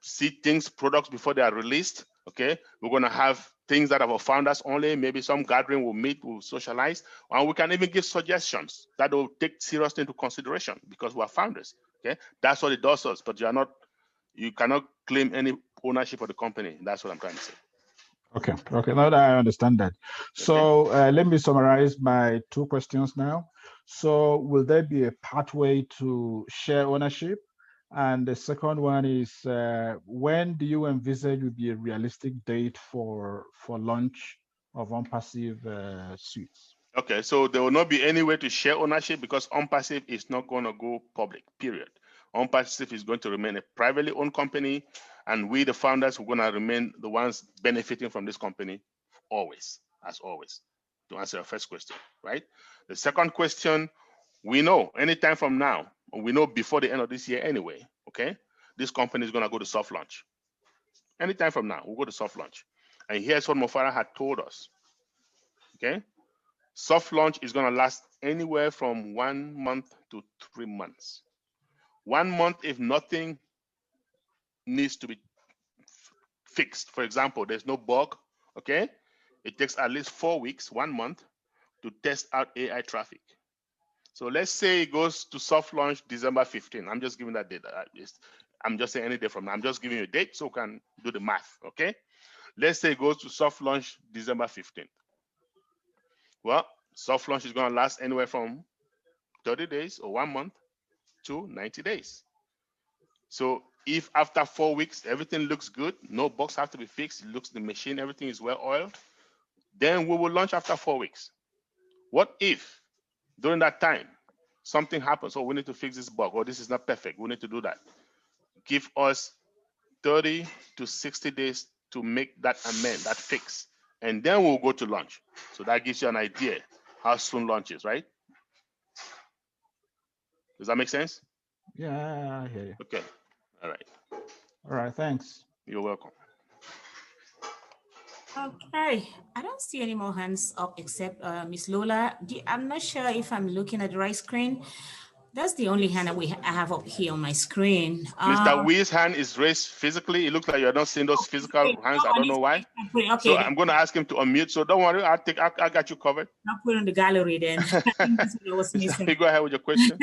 see products before they are released. Okay? We're going to have things that are for founders only. Maybe some gathering will meet, we'll socialize, and we can even give suggestions that will take seriously into consideration because we're founders. Okay? That's what it does us, but you cannot claim any ownership of the company. That's what I'm trying to say. Okay, now that I understand that. So let me summarize my 2 questions now. So will there be a pathway to share ownership? And the second one is, when do you envisage would be a realistic date for launch of Onpassive suites? Okay, so there will not be any way to share ownership because Onpassive is not going to go public, period. Onpassive is going to remain a privately owned company, and we, the founders, are going to remain the ones benefiting from this company always, as always, to answer your first question, right? The second question, we know anytime from now, we know before the end of this year anyway, okay, this company is going to go to soft launch. Anytime from now, we'll go to soft launch. And here's what Mufareh had told us, okay? Soft launch is going to last anywhere from 1 month to 3 months. 1 month if nothing needs to be fixed. For example, there's no bug, okay? It takes at least 4 weeks, 1 month, to test out AI traffic. So let's say it goes to soft launch December 15. I'm just giving that date. I'm just saying any day from now. I'm just giving you a date so you can do the math, okay? Let's say it goes to soft launch December 15th. Well, soft launch is going to last anywhere from 30 days or 1 month to 90 days. So if after 4 weeks, everything looks good, no bugs have to be fixed, it looks the machine, everything is well oiled, then we will launch after 4 weeks. What if during that time something happens, we need to fix this bug, or this is not perfect, we need to do that? Give us 30 to 60 days to make that amend, that fix, and then we'll go to launch. So that gives you an idea how soon launch is, right? Does that make sense? Yeah, I hear you. Okay. All right. All right, thanks. You're welcome. Okay, I don't see any more hands up except Miss Lola. I'm not sure if I'm looking at the right screen. That's the only hand that I have up here on my screen. Mr. Wee's hand is raised physically. It looks like you're not seeing those physical hands. I don't know why. Okay, so I'm going to ask him to unmute. So don't worry, I got you covered. I'll put it on the gallery then. I think that's what I was missing. Go ahead with your question.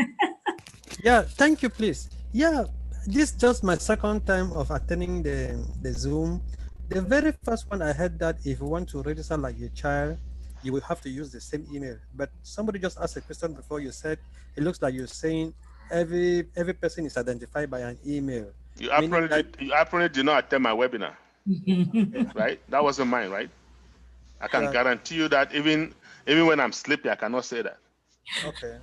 Yeah, thank you, please. Yeah, this is just my second time of attending the Zoom. The very first one I heard that if you want to register like your child, you will have to use the same email. But somebody just asked a question before. You said it looks like you're saying every person is identified by an email. You apparently did not attend my webinar, right? That wasn't mine, right? I can guarantee you that even when I'm sleepy, I cannot say that. Okay,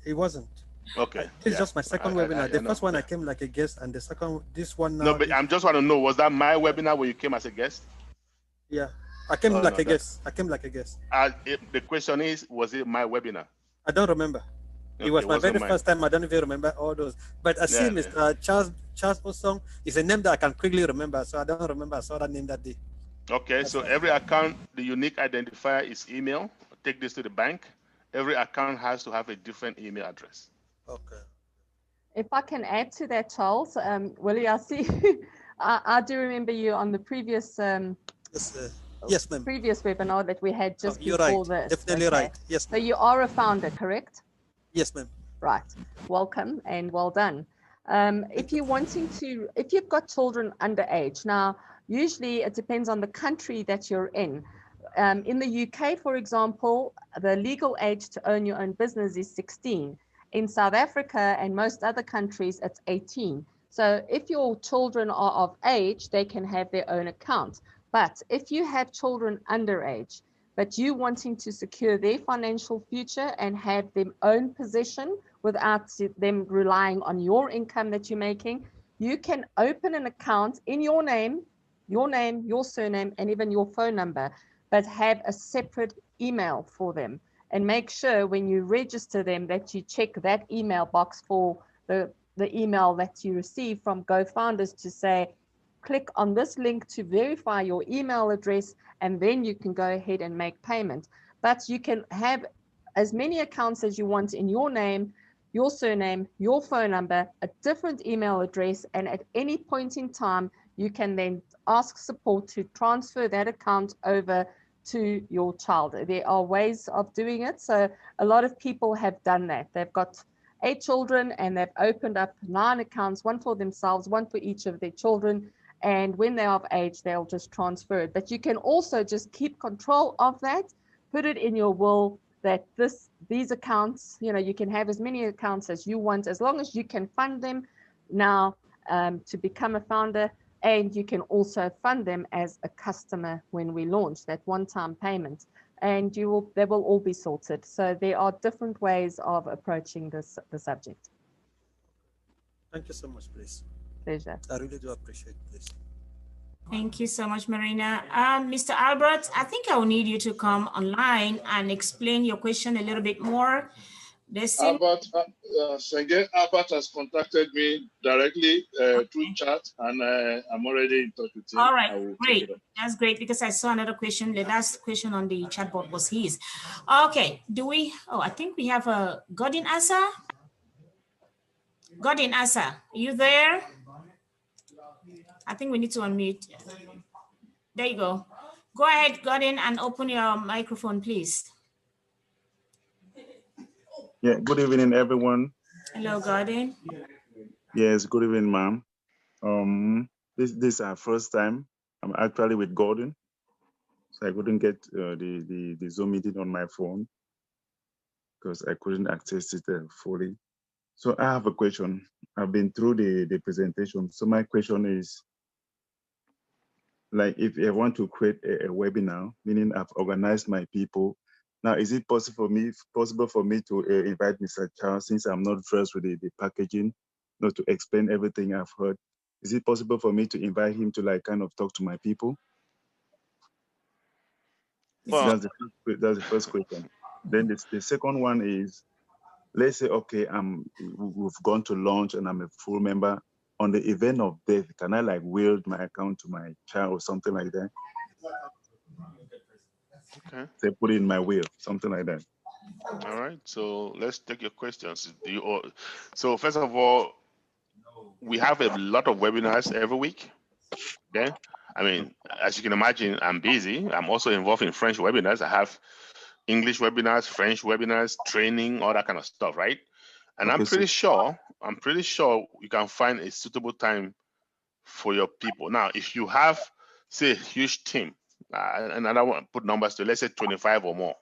it wasn't. Okay. This is just my second webinar. The first one I came like a guest, and the second, this one now. No, but I'm just want to know, was that my webinar where you came as a guest? Yeah, I came like a guest. I came like a guest. The question is, was it my webinar? I don't remember. Okay, it was my very first time. I don't even remember all those. But I see Mr. Charles Osong is a name that I can quickly remember, so I don't remember. I saw that name that day. Okay, so every account, the unique identifier is email. Take this to the bank. Every account has to have a different email address. Okay. If I can add to that, Charles, Willie, I see, I do remember you on the previous yes, ma'am. Previous webinar that we had just you're before right. this. Definitely right. Yes. So you are a founder, correct? Yes, ma'am. Right. Welcome and well done. If you've got children underage, now usually it depends on the country that you're in. In the UK, for example, the legal age to own your own business is 16. In South Africa and most other countries, it's 18. So if your children are of age, they can have their own account. But if you have children underage, but you wanting to secure their financial future and have their own possession without them relying on your income that you're making, you can open an account in your name, your surname, and even your phone number, but have a separate email for them. And make sure when you register them that you check that email box for the email that you receive from GoFounders to say, click on this link to verify your email address, and then you can go ahead and make payment. But you can have as many accounts as you want in your name, your surname, your phone number, a different email address, and at any point in time, you can then ask support to transfer that account over to your child. There are ways of doing it. So a lot of people have done that. They've got 8 children and they've opened up 9 accounts, one for themselves, one for each of their children. And when they're of age, they'll just transfer it. But you can also just keep control of that, put it in your will that these accounts, you can have as many accounts as you want, as long as you can fund them now to become a founder. And you can also fund them as a customer when we launch that one-time payment, and they will all be sorted. So there are different ways of approaching the subject. Thank you so much, please. Pleasure. I really do appreciate this. Thank you so much, Marina. Mr. Albert, I think I will need you to come online and explain your question a little bit more. Senge Albert has contacted me directly through chat, and I'm already in touch with him. All right, great. That's great because I saw another question. The last question on the chat board was his. Okay, I think we have a Godin Asa. Godin Asa, are you there? I think we need to unmute. There you go. Go ahead, Godin, and open your microphone, please. Yeah, good evening, everyone. Hello, Godin. Yes, good evening, ma'am. This is our first time. I'm actually with Gordon, so I couldn't get the Zoom meeting on my phone because I couldn't access it fully. So I have a question. I've been through the presentation. So my question is, like, if I want to create a webinar, meaning I've organized my people. Now, is it possible for me to invite Mr. Charles, since I'm not versed with the packaging, to explain everything I've heard? Is it possible for me to invite him to like kind of talk to my people? Well, that's the first question. Then the second one is, let's say, okay, we've gone to launch and I'm a full member. On the event of death, can I like wield my account to my child or something like that? Okay. Say put it in my will, something like that. All right. So let's take your questions. So first of all, we have a lot of webinars every week. Okay. I mean, as you can imagine, I'm busy. I'm also involved in French webinars. I have English webinars, French webinars, training, all that kind of stuff, right? And okay, I'm pretty sure you can find a suitable time for your people. Now, if you have, say, a huge team, and I don't want to put numbers to, let's say 25 or more,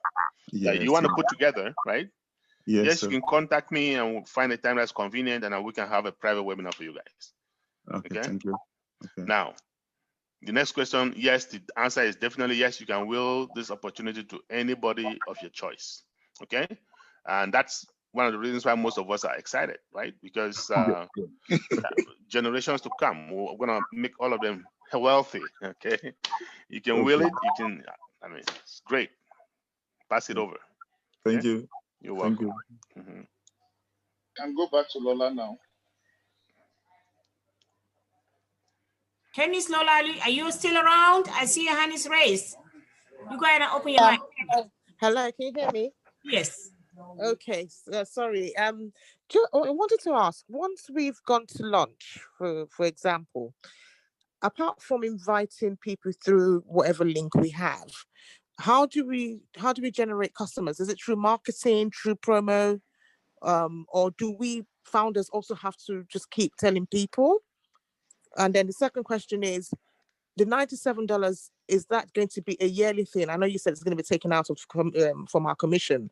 that you want to put together, right? Yes, you can contact me and we'll find a time that's convenient, and we can have a private webinar for you guys. Okay, thank you. Okay. Now, the next question, yes, the answer is definitely yes. You can will this opportunity to anybody of your choice, okay? And that's one of the reasons why most of us are excited, right? Because generations to come, we're gonna make all of them wealthy, okay? You can will it, you can, I mean, it's great. Pass it over. Thank you. You're welcome. Thank you. Can go back to Lola now. Hey, Miss Lola, are you still around? I see your hand is raised. You go ahead and open your mic. Hello, can you hear me? Yes. Okay, sorry. I wanted to ask, once we've gone to launch, for example, apart from inviting people through whatever link we have, how do we generate customers? Is it through marketing, through promo, or do we founders also have to just keep telling people? And then the second question is, the $97, is that going to be a yearly thing? I know you said it's going to be taken out of from our commission,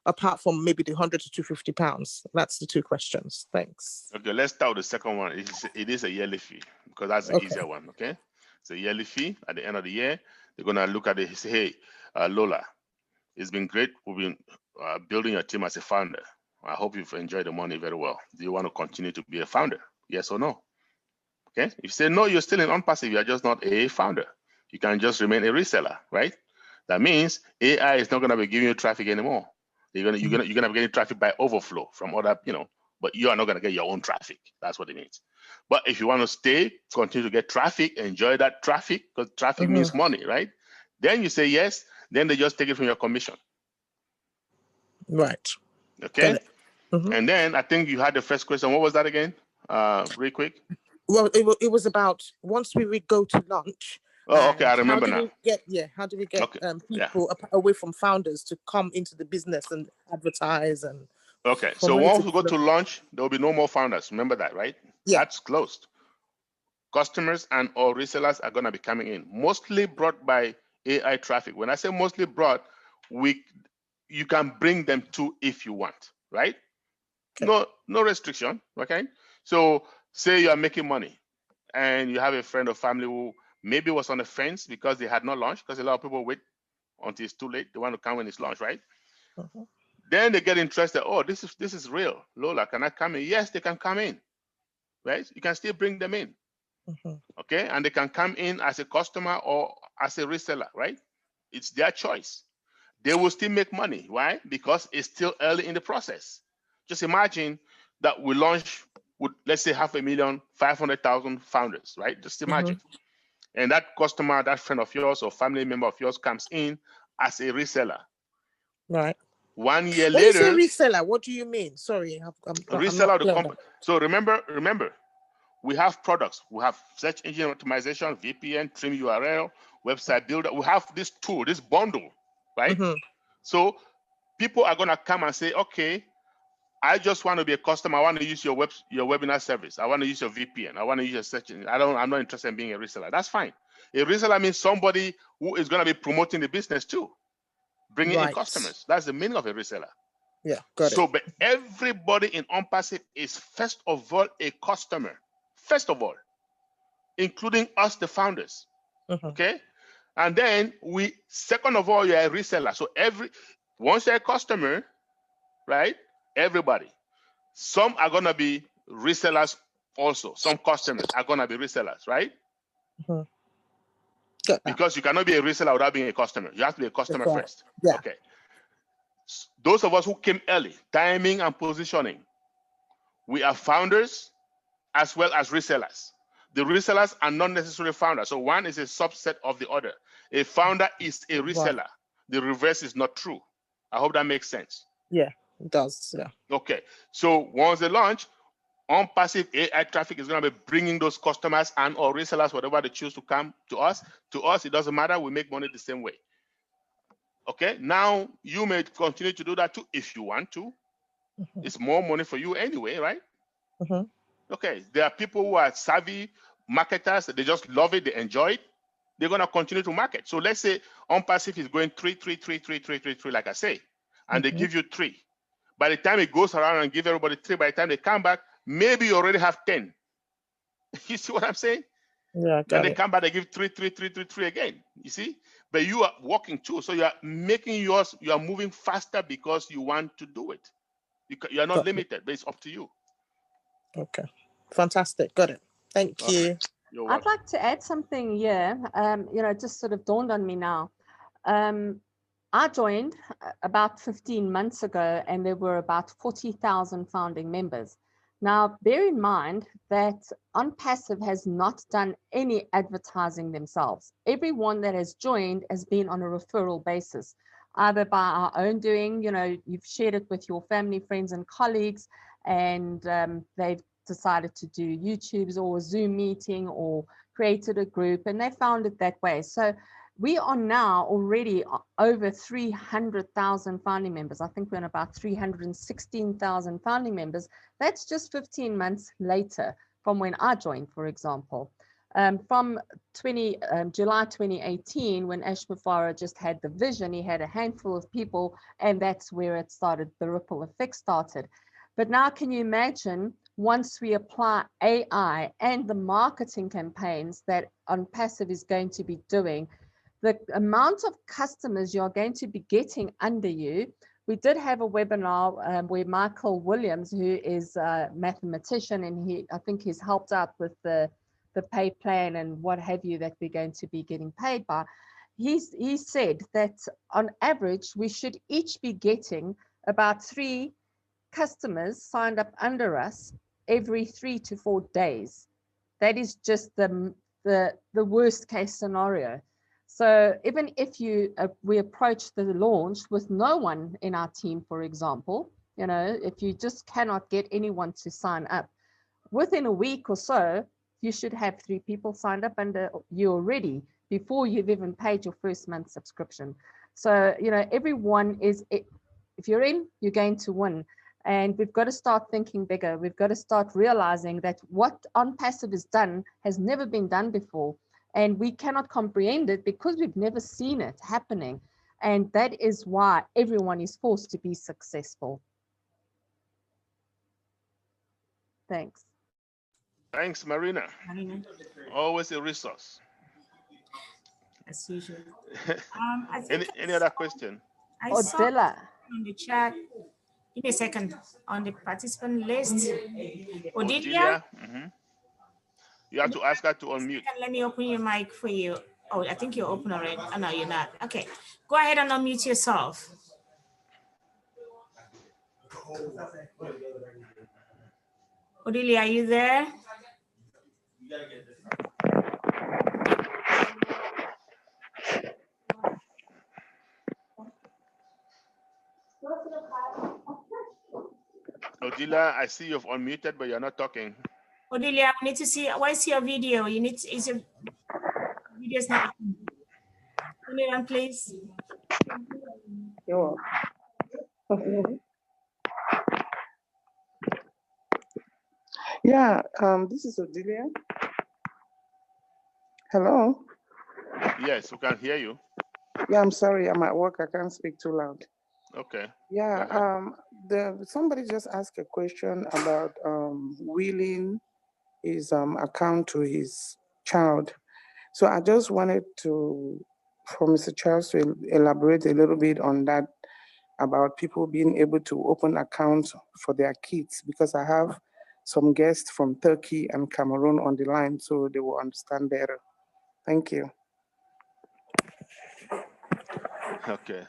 apart from maybe the £100 to £250. That's the two questions. Thanks. Okay, let's start with the second one. It is a yearly fee because that's the easier one. Okay, it's a yearly fee. At the end of the year, they're gonna look at it and say, "Hey, Lola, it's been great. We've been building your team as a founder. I hope you've enjoyed the money very well. Do you want to continue to be a founder? Yes or no?" Okay. If you say no, you're still in Onpassive. You're just not a founder. You can just remain a reseller, right? That means AI is not gonna be giving you traffic anymore. You're gonna be getting traffic by overflow from other, but you are not gonna get your own traffic. That's what it means. But if you want to stay, continue to get traffic, enjoy that traffic, because traffic means money, right? Then you say yes. Then they just take it from your commission. Right. Okay. And then I think you had the first question. What was that again? Real quick. Well, it was about once we go to launch. Oh, okay, I remember now. How do we get people away from founders to come into the business and advertise and? Okay, so once we go to launch, there will be no more founders. Remember that, right? Yeah. That's closed. Customers and or resellers are going to be coming in, mostly brought by AI traffic. When I say mostly brought, you can bring them to if you want, right? Okay. No restriction, okay? So say you are making money and you have a friend or family who maybe was on the fence because they had not launched, because a lot of people wait until it's too late. They want to come when it's launched, right? Then they get interested. Oh, this is real. Lola, can I come in? Yes, they can come in, right? You can still bring them in, okay? And they can come in as a customer or as a reseller, right? It's their choice. they will still make money. Why? Because it's still early in the process. Just imagine that we launch with, let's say, 500,000, 500,000 founders, right? Just imagine. And that customer, that friend of yours or family member of yours comes in as a reseller. Right. 1 year When later. you say reseller, what do you mean? Sorry, reseller of the company. So remember, we have products. We have search engine optimization, VPN, trim URL, website builder. We have this tool, this bundle, right? So people are gonna come and say, okay, I just want to be a customer. I want to use your webinar service. I want to use your VPN. I want to use your search engine. I'm not interested in being a reseller. That's fine. A reseller means somebody who is gonna be promoting the business too, bringing in customers. That's the meaning of a reseller. Yeah, got it. So, but everybody in Onpassive is first of all a customer. First of all, including us, the founders. Okay, and then second of all, you're a reseller. So once you're a customer, right? Everybody. Some are gonna be resellers also. Some customers are gonna be resellers, right? Because you cannot be a reseller without being a customer. You have to be a customer first. Yeah. Okay. Those of us who came early, timing and positioning, we are founders as well as resellers. The resellers are not necessarily founders. So one is a subset of the other. A founder is a reseller. The reverse is not true. I hope that makes sense. Yeah, it does. Yeah. Okay. So once they launch, Onpassive AI traffic is going to be bringing those customers and or resellers, whatever they choose to come to us. To us, it doesn't matter. We make money the same way. Okay. Now you may continue to do that too if you want to. It's more money for you anyway, right? Okay. There are people who are savvy marketers. They just love it. They enjoy it. They're going to continue to market. So let's say Onpassive is going 3, 3, 3, 3, 3, 3, 3, like I say, and they give you 3. By the time it goes around and give everybody 3, by the time they come back, maybe you already have 10. You see what I'm saying? Yeah. Then they come back, they give 3, 3, 3, 3, 3 again. You see? But you are working too. So you are making yours, you are moving faster because you want to do it. You are not limited, but it's up to you. Okay. Fantastic. Got it. Thank you. I'd like to add something here. It just sort of dawned on me now. I joined about 15 months ago, and there were about 40,000 founding members. Now, bear in mind that Onpassive has not done any advertising themselves. Everyone that has joined has been on a referral basis, either by our own doing, you've shared it with your family, friends, and colleagues, and they've decided to do YouTubes or a Zoom meeting or created a group, and they found it that way. So we are now already over 300,000 founding members. I think we're in about 316,000 founding members. That's just 15 months later from when I joined, for example. From July 2018, when Ash Mufareh just had the vision, he had a handful of people, and that's where it started, the ripple effect started. But now can you imagine, once we apply AI and the marketing campaigns that Onpassive is going to be doing, the amount of customers you're going to be getting under you. We did have a webinar where Michael Williams, who is a mathematician, and I think he's helped out with the pay plan and what have you that we're going to be getting paid by. He said that on average, we should each be getting about 3 customers signed up under us every 3 to 4 days. That is just the worst case scenario. So even if we approach the launch with no one in our team, for example, if you just cannot get anyone to sign up, within a week or so, you should have 3 people signed up under you already before you've even paid your first month's subscription. So, everyone is, if you're in, you're going to win. And we've got to start thinking bigger. We've got to start realizing that what Onpassive has done has never been done before. And we cannot comprehend it because we've never seen it happening. And that is why everyone is forced to be successful. Thanks. Thanks, Marina. Always a resource. As usual. Any other question? I saw on the chat, give me a second, on the participant list, Odilia. You have to ask her to unmute. Let me open your mic for you. Oh, I think you're open already. Oh, no, you're not. Okay. Go ahead and unmute yourself. Odilia, are you there? Odila, I see you've unmuted, but you're not talking. Odilia, I need to see, where's your video? You need to, is your video's not, turn it on, please. Sure. Yeah, this is Odilia. Hello? Yes, we can hear you. Yeah, I'm sorry, I'm at work. I can't speak too loud. Okay. Yeah, somebody just asked a question about willing his account to his child. So I just wanted for Mr. Charles to elaborate a little bit on that, about people being able to open accounts for their kids, because I have some guests from Turkey and Cameroon on the line, so they will understand better. Thank you. Okay.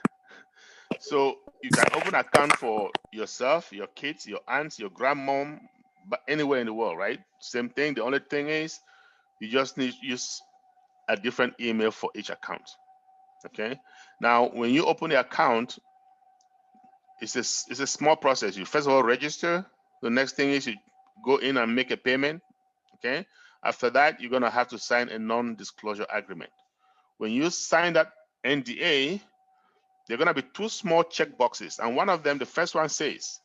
So you can open an account for yourself, your kids, your aunts, your grandmom, but anywhere in the world, right? Same thing. The only thing is you just need to use a different email for each account. Okay. Now, when you open the account, it's a small process. You first of all register. The next thing is you go in and make a payment. Okay. After that, you're gonna have to sign a non-disclosure agreement. When you sign that NDA, there are gonna be two small check boxes, and one of them, the first one says,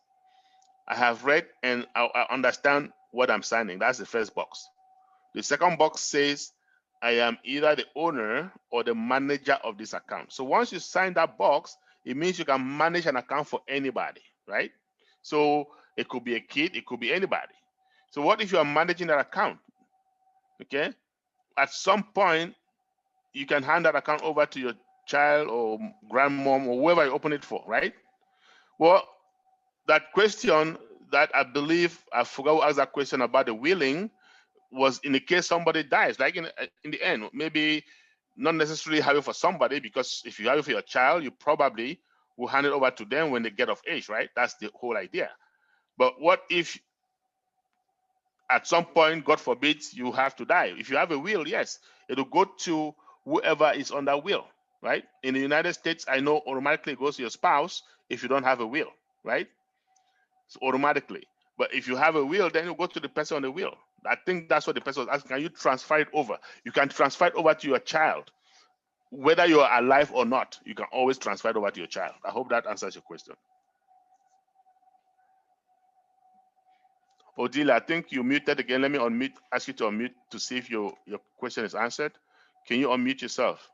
"I have read and I understand what I'm signing." That's the first box. The second box says, "I am either the owner or the manager of this account." So once you sign that box, it means you can manage an account for anybody, right? So it could be a kid, it could be anybody. So what if you are managing that account? Okay. At some point, you can hand that account over to your child or grandmom or whoever you open it for, right? Well, that question that I believe, I forgot who asked that question about the willing, was in the case somebody dies, like in the end, maybe not necessarily have it for somebody, because if you have it for your child, you probably will hand it over to them when they get of age, right? That's the whole idea. But what if at some point, God forbid, you have to die? If you have a will, yes, it'll go to whoever is on that will, right? In the United States, I know automatically it goes to your spouse if you don't have a will, right? So automatically. But if you have a will, then you go to the person on the will. I think that's what the person was asking. Can you transfer it over? You can transfer it over to your child. Whether you are alive or not, you can always transfer it over to your child. I hope that answers your question. Odile, I think you muted again. Let me unmute, ask you to unmute to see if your question is answered. Can you unmute yourself?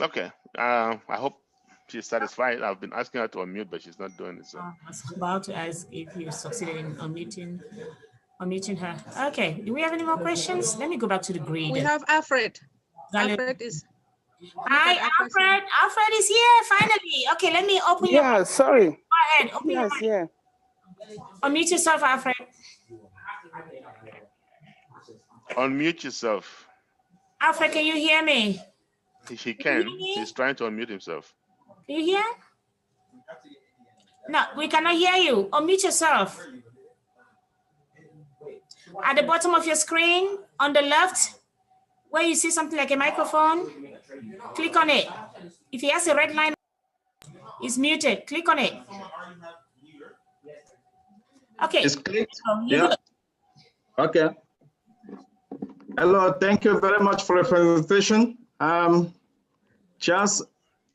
Okay. I hope she's satisfied. I've been asking her to unmute, but she's not doing it. So. I was about to ask if you succeeded in unmuting her. Okay. Do we have any more questions? Let me go back to the grid. We have Alfred. Alfred is. Hi, Alfred. Alfred is here finally. Okay, let me open your mic. Sorry. Go ahead. Open your mic. Yeah. Unmute yourself, Alfred. Unmute yourself. Alfred, can you hear me? He can. He's trying to unmute himself. Can you hear? No, we cannot hear you. Unmute yourself. At the bottom of your screen, on the left, where you see something like a microphone, click on it. If he has a red line, it's muted. Click on it. Okay. It's clicked. Yeah. Okay. Hello. Thank you very much for the presentation. Charles,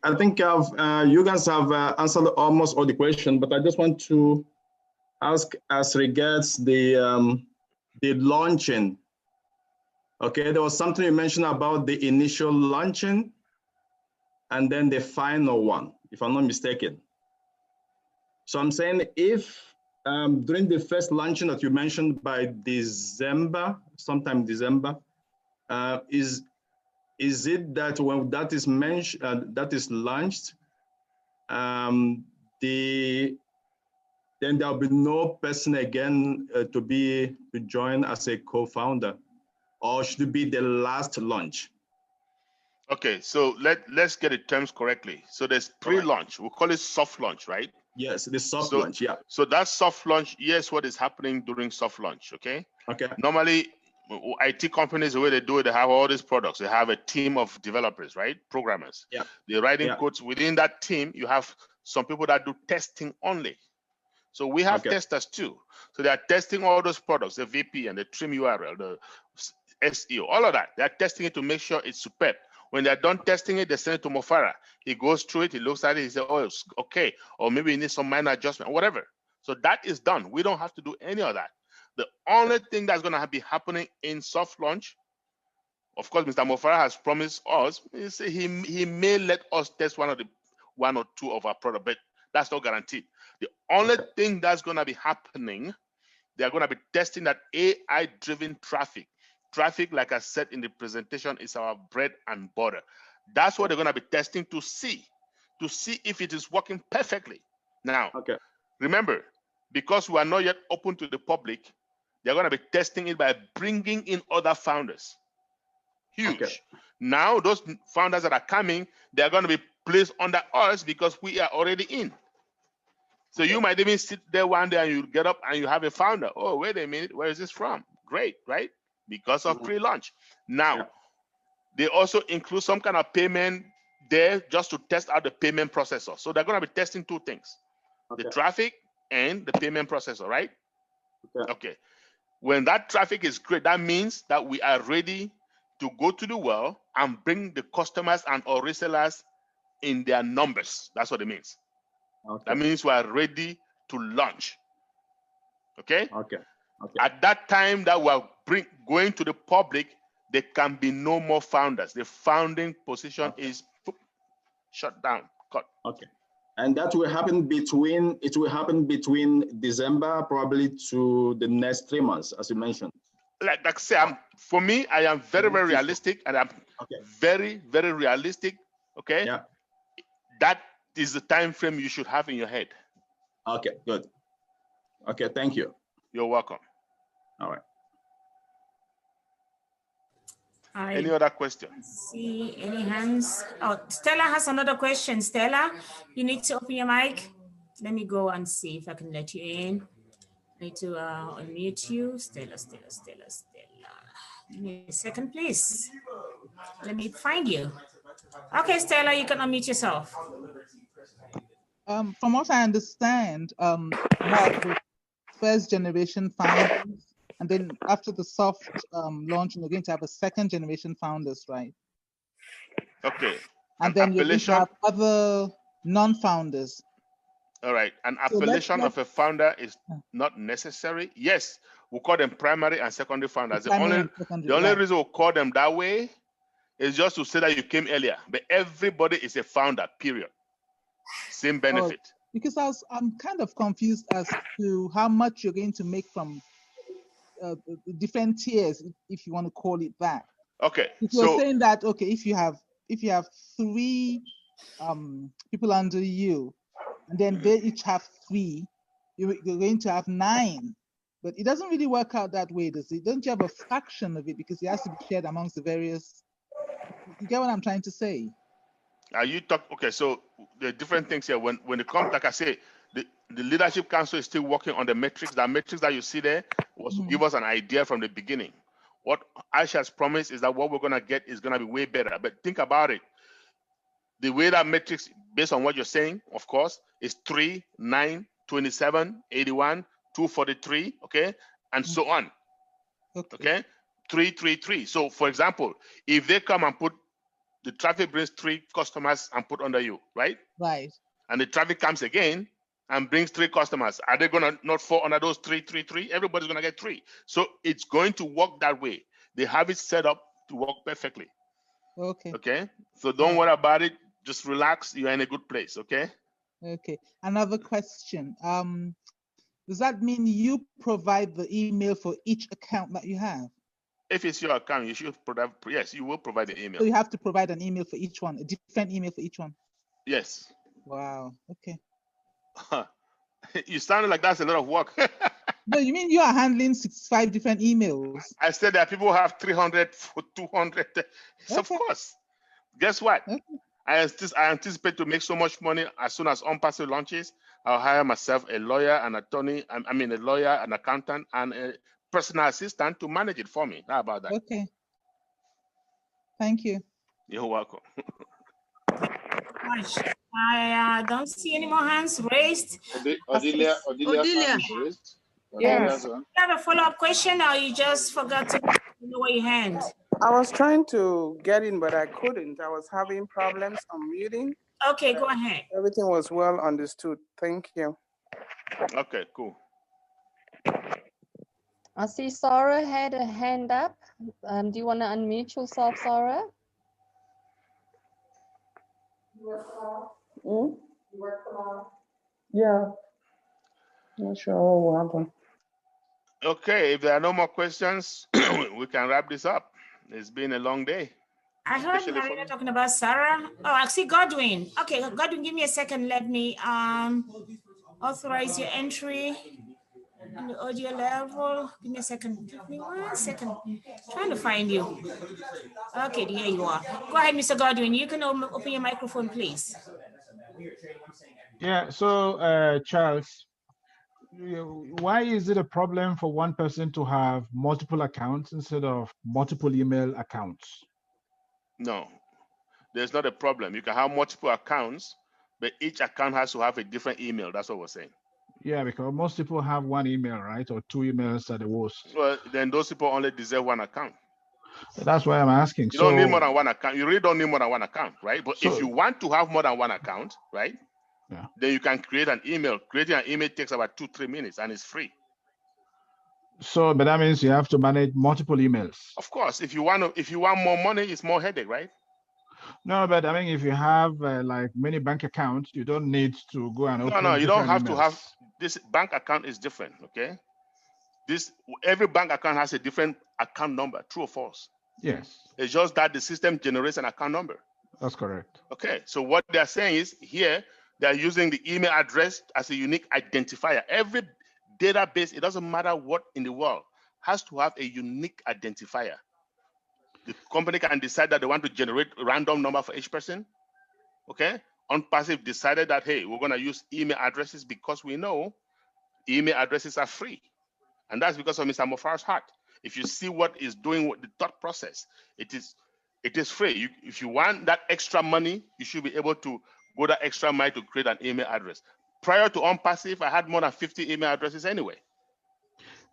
I think you guys have answered almost all the questions, but I just want to ask as regards the launching. Okay, there was something you mentioned about the initial launching and then the final one, if I'm not mistaken. So I'm saying if during the first launching that you mentioned by December, sometime December, is is it that when that is mentioned, that is launched, then there'll be no person again to join as a co-founder, or should it be the last launch? Okay, so let's get the terms correctly. So there's pre-launch. We call it soft launch, right? Yes, the soft launch. Yeah. So that soft launch, yes, what is happening during soft launch? Okay. Okay. Normally, IT companies, the way they do it, they have all these products. They have a team of developers, right? Programmers. Yeah. They're writing codes. Within that team, you have some people that do testing only. So we have testers too. So they are testing all those products, the VPN, the trim URL, the SEO, all of that. They are testing it to make sure it's superb. When they're done testing it, they send it to Mufareh. He goes through it, he looks at it, he says, oh, it's okay. Or maybe you need some minor adjustment, whatever. So that is done. We don't have to do any of that. The only thing that's going to be happening in soft launch, of course, Mr. Mufareh has promised us, he may let us test one or two of our products, but that's not guaranteed. The only thing that's going to be happening, they're going to be testing that AI-driven traffic. Traffic, like I said in the presentation, is our bread and butter. That's what they're going to be testing to see if it is working perfectly. Now, remember, because we are not yet open to the public, they're going to be testing it by bringing in other founders. Huge. Now, those founders that are coming, they're going to be placed under us because we are already in. So you might even sit there one day and you get up and you have a founder. Oh, wait a minute, where is this from? Great, right? Because of pre-launch. Now, they also include some kind of payment there just to test out the payment processor. So they're going to be testing two things, the traffic and the payment processor, right? Okay. When that traffic is great, that means that we are ready to go to the well and bring the customers and or resellers in their numbers. That's what it means. That means we are ready to launch. Okay? At that time that we are going to the public, there can be no more founders. The founding position is shut down, cut. And that will happen between December probably to the next 3 months, as you mentioned. Like I say, for me, I am very, very realistic, and I'm very, very realistic. Okay. Yeah. That is the time frame you should have in your head. Okay, good. Okay, thank you. You're welcome. All right. Any other questions? See any hands? Oh, Stella has another question. Stella, you need to open your mic. Let me go and see if I can let you in. I need to unmute you. Stella. Give me a second, please. Let me find you. Okay, Stella, you can unmute yourself. From what I understand, you have the first generation founders, and then after the soft launch, you're going to have a second generation founders, right? Okay. And then you're going to have other non-founders. All right. An appellation of a founder is not necessary. Yes, we call them primary and secondary founders. The only reason we call them that way is just to say that you came earlier. But everybody is a founder, period. Same benefit. Because I'm kind of confused as to how much you're going to make from the different tiers, if you want to call it that. Okay. If you're saying that, okay, if you have 3 people under you, and then they each have 3, you're going to have 9. But it doesn't really work out that way, does it? Don't you have a fraction of it because it has to be shared amongst the various? You get what I'm trying to say? Okay, so the different things here. When it comes, like I say, the leadership council is still working on the metrics. That metrics that you see there was to give us an idea from the beginning. What Ash has promised is that what we're going to get is going to be way better. But think about it. The way that metrics, based on what you're saying, of course, is 3, 9, 27, 81, 243, okay, and so on. Okay, 3, 3, 3. So, for example, if they come and put the traffic brings 3 customers and put under you, right? Right. And the traffic comes again and brings 3 customers. Are they going to not fall under those 3, 3, 3? Everybody's going to get 3. So it's going to work that way. They have it set up to work perfectly. Okay. Okay. So don't worry about it. Just relax. You're in a good place. Okay. Okay. Another question. Does that mean you provide the email for each account that you have? If it's your account, you should provide. Yes, you will provide the email. So you have to provide an email for each one, a different email for each one. Yes. Wow. Okay. You sounded like that's a lot of work. No, you mean you are handling 65 different emails? I said that people have 300, 200. So of course. Guess what? Okay. I anticipate to make so much money as soon as Onpassive launches. I'll hire myself a lawyer, an attorney, a lawyer, an accountant, and a personal assistant to manage it for me. How about that? Okay. Thank you. You're welcome. I don't see any more hands raised. Odilia. Yeah. You have a follow-up question, or you just forgot to lower your hand? I was trying to get in, but I couldn't. I was having problems unmuting. Okay, go ahead. Everything was well understood. Thank you. Okay, cool. I see Sarah had a hand up. Do you want to unmute yourself, Sarah? Yeah. Not sure what will happen. Okay, if there are no more questions, we can wrap this up. It's been a long day. I heard Marina talking about Sarah. Oh, I see Godwin. Okay, Godwin, give me a second. Let me authorize your entry in the audio level. Give me a second. Give me 1 second. Trying to find you. Okay, there you are. Go ahead, Mr. Godwin. You can open your microphone, please. Yeah, so Charles, why is it a problem for one person to have multiple accounts instead of multiple email accounts? No, there's not a problem. You can have multiple accounts, but each account has to have a different email. That's what we're saying. Yeah, because most people have one email, right? Or two emails at the worst. Well, then those people only deserve one account. That's why I'm asking. You don't need more than one account. You really don't need more than one account, right? But if you want to have more than one account, right? Yeah. Then you can create an email. Creating an email takes about 2-3 minutes and it's free. So, but that means you have to manage multiple emails. Of course, if you want more money, it's more headache, right? No, but I mean, if you have like many bank accounts, you don't need to go and open. No, you don't have emails. to have this. Bank account is different, okay? Every bank account has a different account number, true or false? Yes. It's just that the system generates an account number. That's correct. Okay, so what they're saying is here, they're using the email address as a unique identifier. Every database, it doesn't matter what in the world, has to have a unique identifier. The company can decide that they want to generate a random number for each person. Okay, Onpassive decided that, hey, we're going to use email addresses because we know email addresses are free. And that's because of Mr. Mufareh's heart. If you see what is doing with the thought process, it is free. If you want that extra money, you should be able to go that extra mile to create an email address. Prior to Onpassive, I had more than 50 email addresses anyway.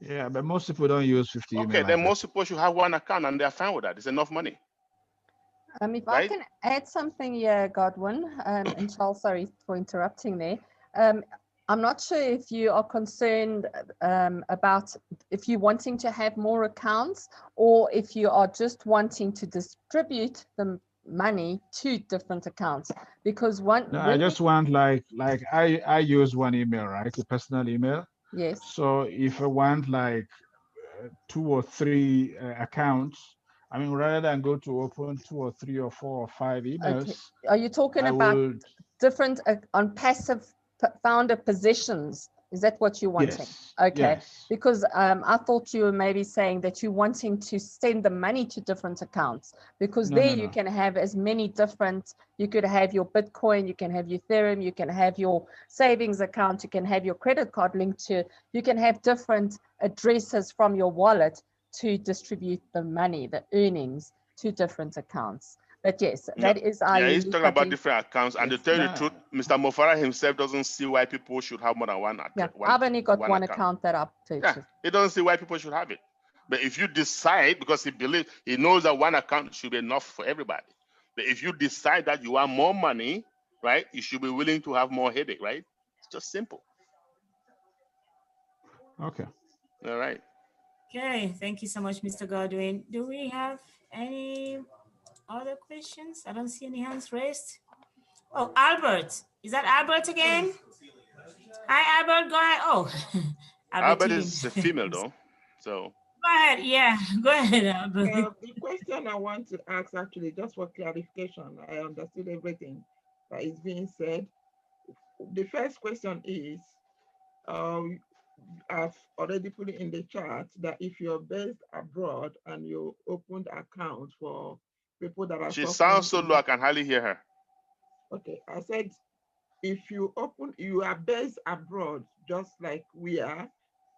Yeah, but most people don't use 50 email Okay, then most people should have one account and they're fine with that. It's enough money. If I can add something here, Godwin, and Charles, sorry for interrupting there. I'm not sure if you are concerned about if you're wanting to have more accounts or if you are just wanting to distribute the money to different accounts, because I just want like I use one email, right? The personal email. Yes. So if I want like 2 or 3 accounts, I mean, rather than go to open 2 or 3 or 4 or 5 emails. Okay. Are you talking about different Onpassive founder positions? Is that what you're wanting? Yes. Okay. Yes. Because I thought you were maybe saying that you're wanting to send the money to different accounts, because you can have as many different, you could have your Bitcoin, you can have your Ethereum, you can have your savings account, you can have your credit card linked to, you can have different addresses from your wallet to distribute the money, the earnings to different accounts. But yes, that is our. Yeah, he's talking about different accounts. And to tell you the truth, Mr. Mufareh himself doesn't see why people should have more than one account. Yeah, I've only got one account that I've purchased. Yeah, he doesn't see why people should have it. But if you decide, because he knows that one account should be enough for everybody. But if you decide that you want more money, right, you should be willing to have more headache, right? It's just simple. Okay. All right. Okay, thank you so much, Mr. Godwin. Do we have any other questions? I don't see any hands raised. Oh, Albert. Is that Albert again? Hi, Albert. Go ahead. Oh, Albert is a female, though. So. ahead. Yeah, go ahead. The question I want to ask, actually, just for clarification, I understood everything that is being said. The first question is, I've already put it in the chat that if you're based abroad and you opened accounts for people that are She suffering. sounds so low, I can hardly hear her. Okay, I said, if you are based abroad, just like we are,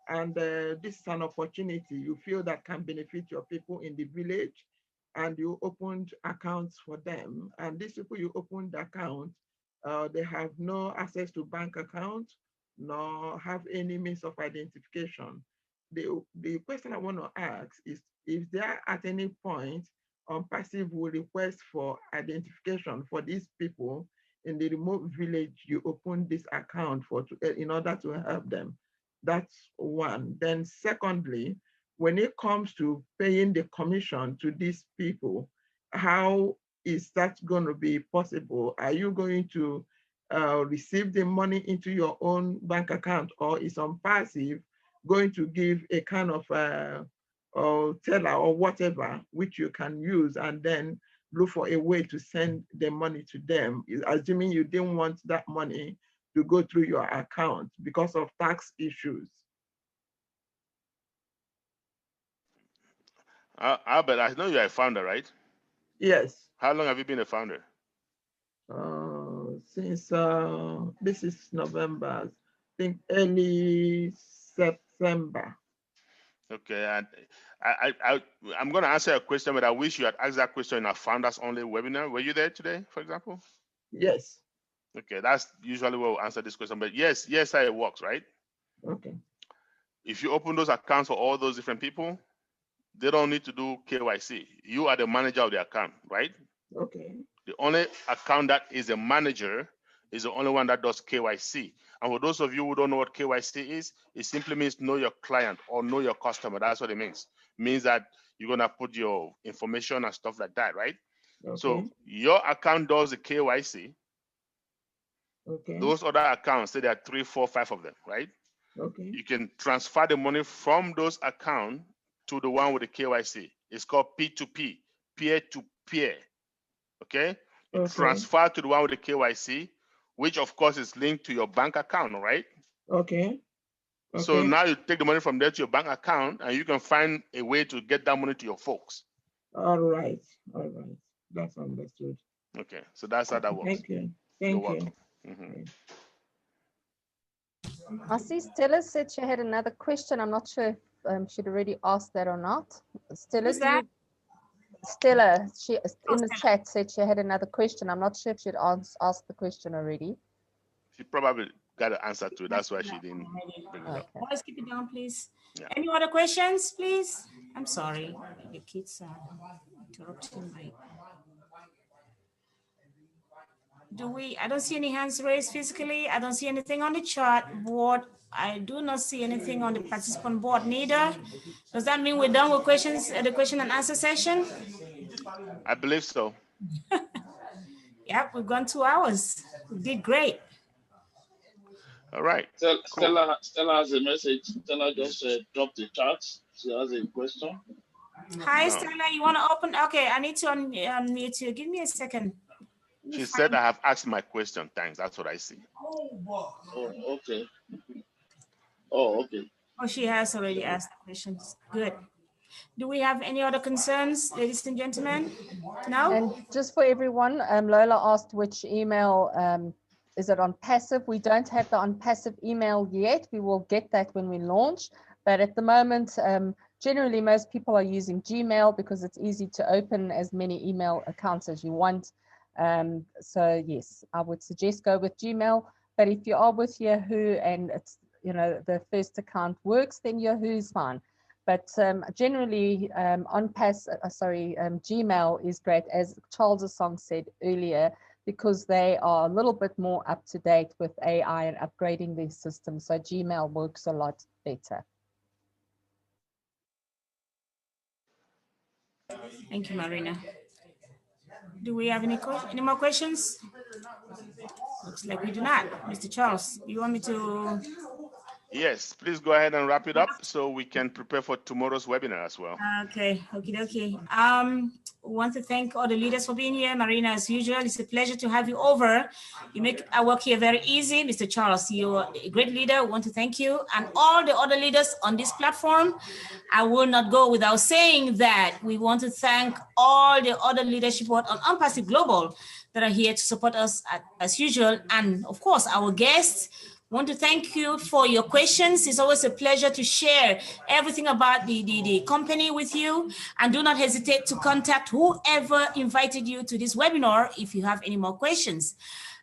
and this is an opportunity you feel that can benefit your people in the village, and you opened accounts for them, and these people you opened accounts, they have no access to bank accounts, nor have any means of identification. The question I want to ask is if there at any point Onpassive will request for identification for these people in the remote village you opened this account for in order to help them. That's one. Then secondly, when it comes to paying the commission to these people, how is that going to be possible? Are you going to receive the money into your own bank account, or is Onpassive going to give a kind of teller or whatever which you can use and then look for a way to send the money to them, assuming you didn't want that money to go through your account because of tax issues? Albert, I know you're a founder, right? Yes. How long have you been a founder? Since this is November, I think early September. Okay, and I'm going to answer a question, but I wish you had asked that question in our founders only webinar. Were you there today, for example? Yes. Okay, that's usually where we'll answer this question, but yes, how it works, right? Okay. If you open those accounts for all those different people, they don't need to do KYC. You are the manager of the account, right? Okay. The only account that is a manager is the only one that does KYC. And for those of you who don't know what KYC is, it simply means know your client or know your customer. That's what it means. It means that you're going to put your information and stuff like that, right? Okay. So your account does the KYC. Okay. Those other accounts, say there are 3, 4, 5 of them, right? Okay. You can transfer the money from those accounts to the one with the KYC. It's called P2P, peer-to-peer. Okay? You transfer to the one with the KYC, which of course is linked to your bank account, right? Okay. So now you take the money from there to your bank account, and you can find a way to get that money to your folks. All right. That's understood. Okay, so that's how that works. Thank you. You're welcome. I see Stella said she had another question. I'm not sure if she'd already asked that or not. Stella, Who's that? Stella, she in the chat said she had another question. I'm not sure if she'd asked the question already. She probably got an answer to it. That's why she didn't bring it up. Let's keep it down, please. Yeah. Any other questions, please? I'm sorry. The kids are interrupting my... I don't see any hands raised physically. I don't see anything on the chat board. I do not see anything on the participant board neither. Does that mean we're done with questions at the question and answer session? I believe so. Yep, we've gone 2 hours. We did great. All right. Stella has a message. Stella just dropped the chat. She has a question. Hi, Stella. You want to open? Okay, I need to unmute you. Give me a second. She said, I have asked my question. Thanks. That's what I see. Oh, okay. Oh, okay. Oh, she has already asked the questions. Good. Do we have any other concerns, ladies and gentlemen? No? And just for everyone, Lola asked which email is it Onpassive. We don't have the Onpassive email yet. We will get that when we launch. But at the moment, generally, most people are using Gmail because it's easy to open as many email accounts as you want. So yes, I would suggest go with Gmail. But if you are with Yahoo and it's, the first account works, then Yahoo's fine. But generally, Gmail is great, as Charles Asong said earlier, because they are a little bit more up to date with AI and upgrading their system. So Gmail works a lot better. Thank you, Marina. Do we have any more questions? Looks like we do not. Mr. Charles, you want me to Yes, please go ahead and wrap it up so we can prepare for tomorrow's webinar as well. Okay, okay. Want to thank all the leaders for being here. Marina, as usual, it's a pleasure to have you over. You make our work here very easy. Mr. Charles, you're a great leader. We want to thank you. And all the other leaders on this platform. I will not go without saying that we want to thank all the other leadership on Onpassive Global that are here to support us as usual. And of course, our guests. Want to thank you for your questions. It's always a pleasure to share everything about the company with you. And do not hesitate to contact whoever invited you to this webinar if you have any more questions.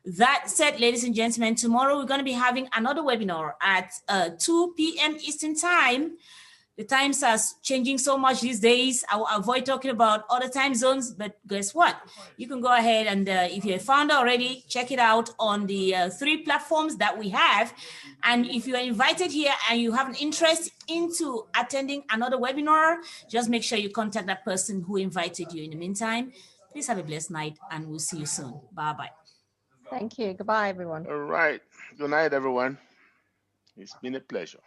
That said, ladies and gentlemen, tomorrow we're going to be having another webinar at 2 p.m. Eastern Time. The times are changing so much these days. I will avoid talking about other time zones, but guess what? You can go ahead and if you're a founder already, check it out on the 3 platforms that we have. And if you are invited here and you have an interest into attending another webinar, just make sure you contact that person who invited you. In the meantime, please have a blessed night and we'll see you soon. Bye-bye. Thank you. Goodbye, everyone. All right. Good night, everyone. It's been a pleasure.